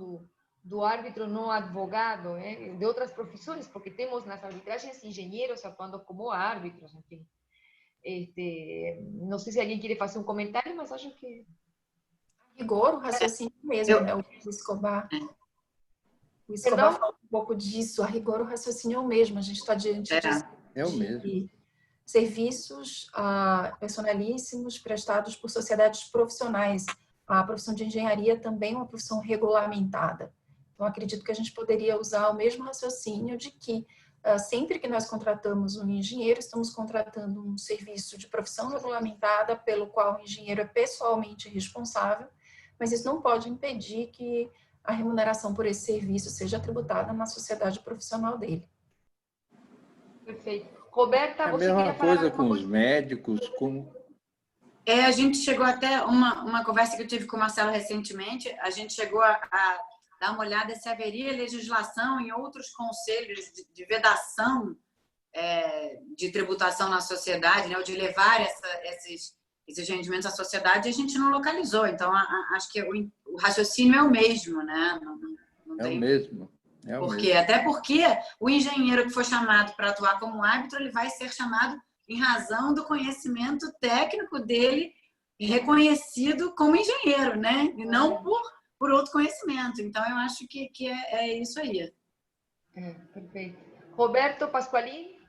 do árbitro não advogado, de outras profissões, porque temos nas arbitragens engenheiros atuando como árbitros, enfim. Não sei se alguém quer fazer um comentário, mas acho que... A rigor, o raciocínio mesmo, né? O Escobar falou um pouco disso. A rigor, o raciocínio é o mesmo. A gente está diante de serviços personalíssimos prestados por sociedades profissionais. A profissão de engenharia também é uma profissão regulamentada. Então, acredito que a gente poderia usar o mesmo raciocínio de que sempre que nós contratamos um engenheiro, estamos contratando um serviço de profissão regulamentada pelo qual o engenheiro é pessoalmente responsável, mas isso não pode impedir que a remuneração por esse serviço seja tributada na sociedade profissional dele. Perfeito. Roberta, você queria falar? A mesma coisa com os médicos, como... A gente chegou até uma conversa que eu tive com o Marcelo recentemente, a gente chegou a dar uma olhada se haveria legislação em outros conselhos de vedação de tributação na sociedade, né, ou de levar esses rendimentos à sociedade, e a gente não localizou. Então, acho que o raciocínio é o mesmo, né? Não tem... o mesmo. Até porque o engenheiro que for chamado para atuar como árbitro, ele vai ser chamado em razão do conhecimento técnico dele reconhecido como engenheiro, né? E não por outro conhecimento. Então, eu acho que é isso aí. Perfeito. Roberto Pasqualini?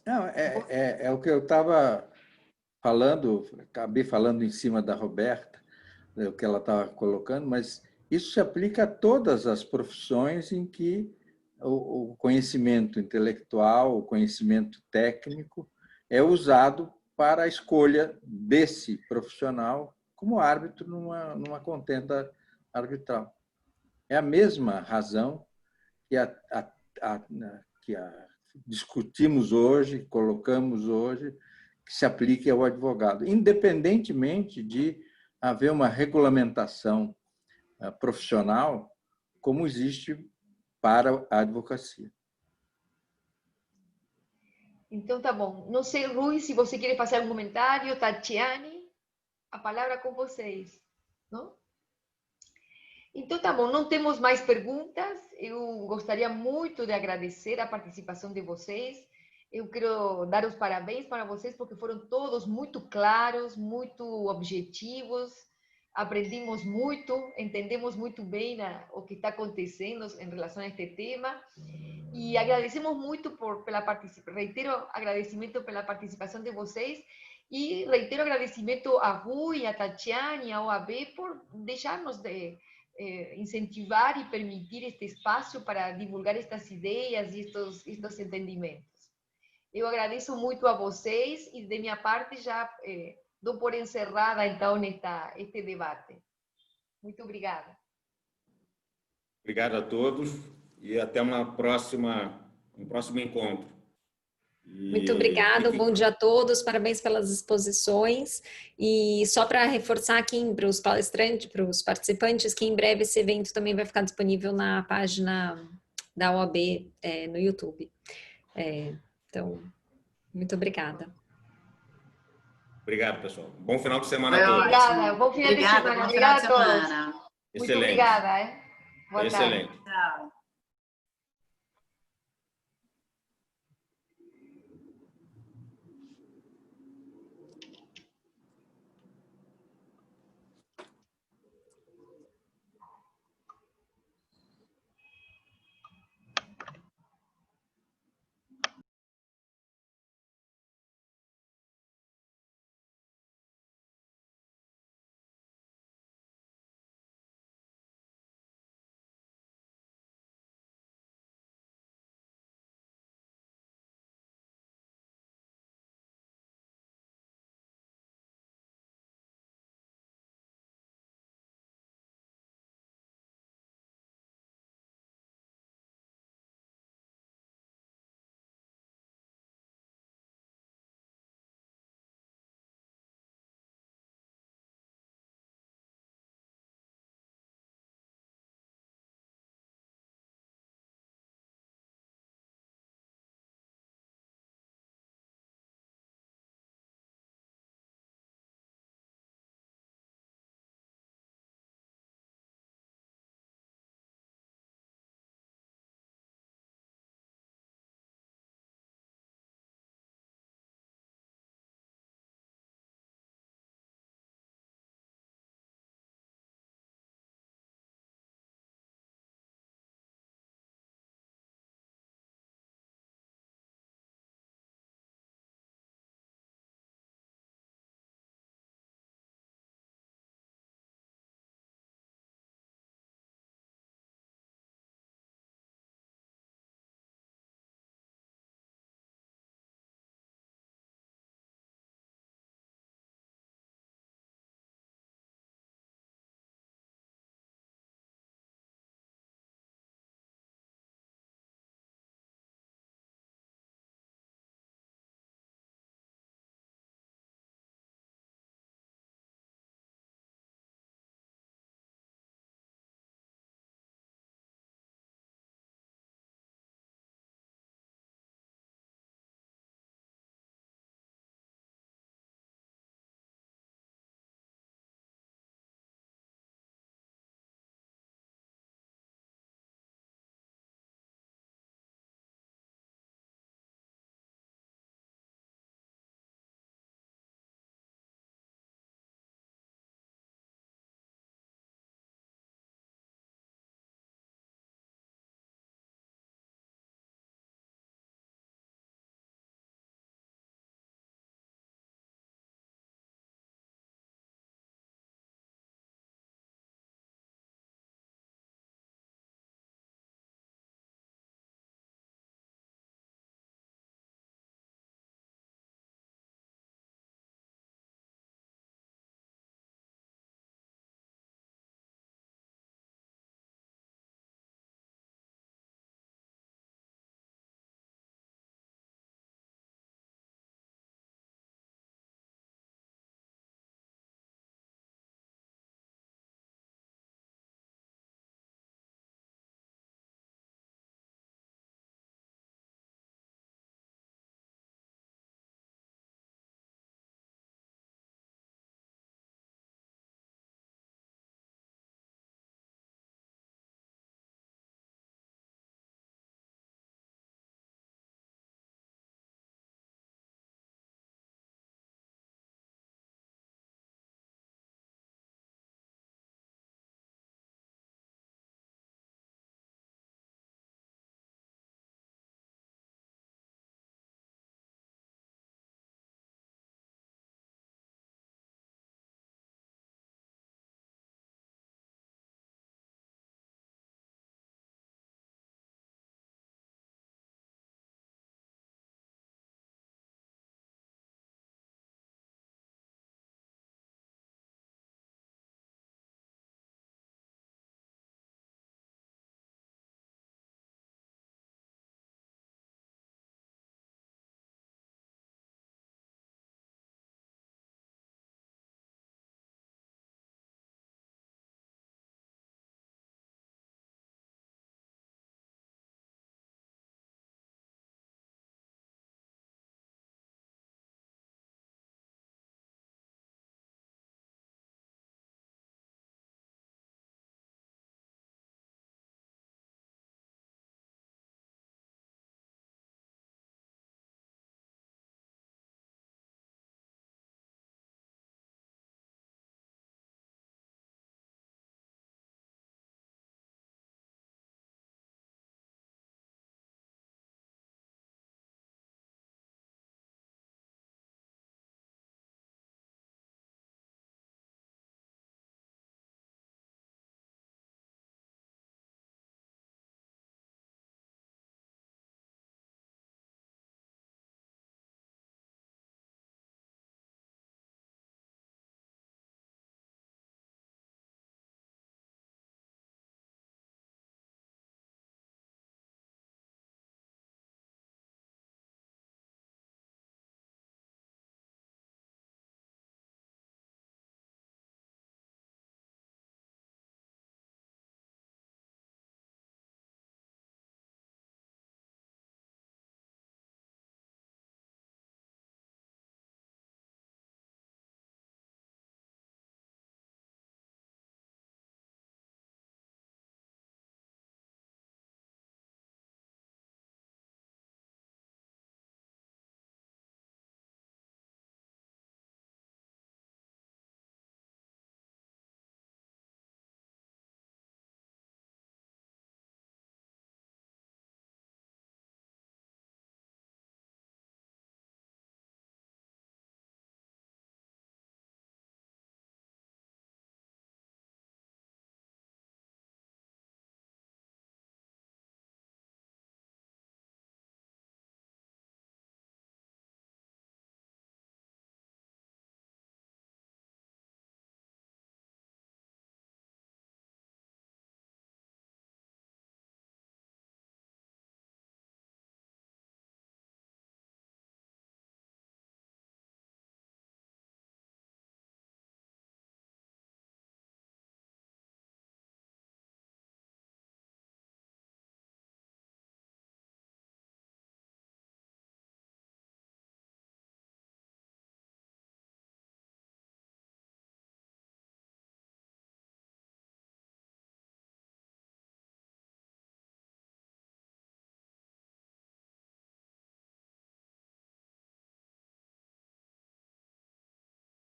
Não, é o que eu estava falando, acabei falando em cima da Roberta, o que ela estava colocando, mas isso se aplica a todas as profissões em que o conhecimento intelectual, o conhecimento técnico é usado para a escolha desse profissional como árbitro numa contenda arbitral. É a mesma razão que discutimos hoje, colocamos hoje, que se aplique ao advogado, independentemente de haver uma regulamentação profissional como existe para a advocacia. Então, tá bom. Não sei, Rui, se você quer fazer algum comentário. Tatiane, a palavra com vocês. Não? Então, tá bom. Não temos mais perguntas. Eu gostaria muito de agradecer a participação de vocês. Eu quero dar os parabéns para vocês, porque foram todos muito claros, muito objetivos, aprendimos muito, entendemos muito bem o que está acontecendo em relação a este tema, e agradecemos muito pela participação, reitero agradecimento pela participação de vocês, e reitero agradecimento a Rui, a Tatiane, a OAB, por deixar-nos incentivar e permitir este espaço para divulgar estas ideias e estes entendimentos. Eu agradeço muito a vocês e, de minha parte, já dou por encerrada, então, este debate. Muito obrigada. Obrigado a todos e até um próximo encontro. Muito obrigada, bom dia a todos, parabéns pelas exposições. E só para reforçar aqui para os palestrantes, para os participantes, que em breve esse evento também vai ficar disponível na página da OAB no YouTube. Então, muito obrigada. Obrigado, pessoal. Bom final de semana a todos. Obrigada, bom final de semana. Obrigada a todos. Excelente. Muito obrigada. Boa tarde. Excelente. Tchau.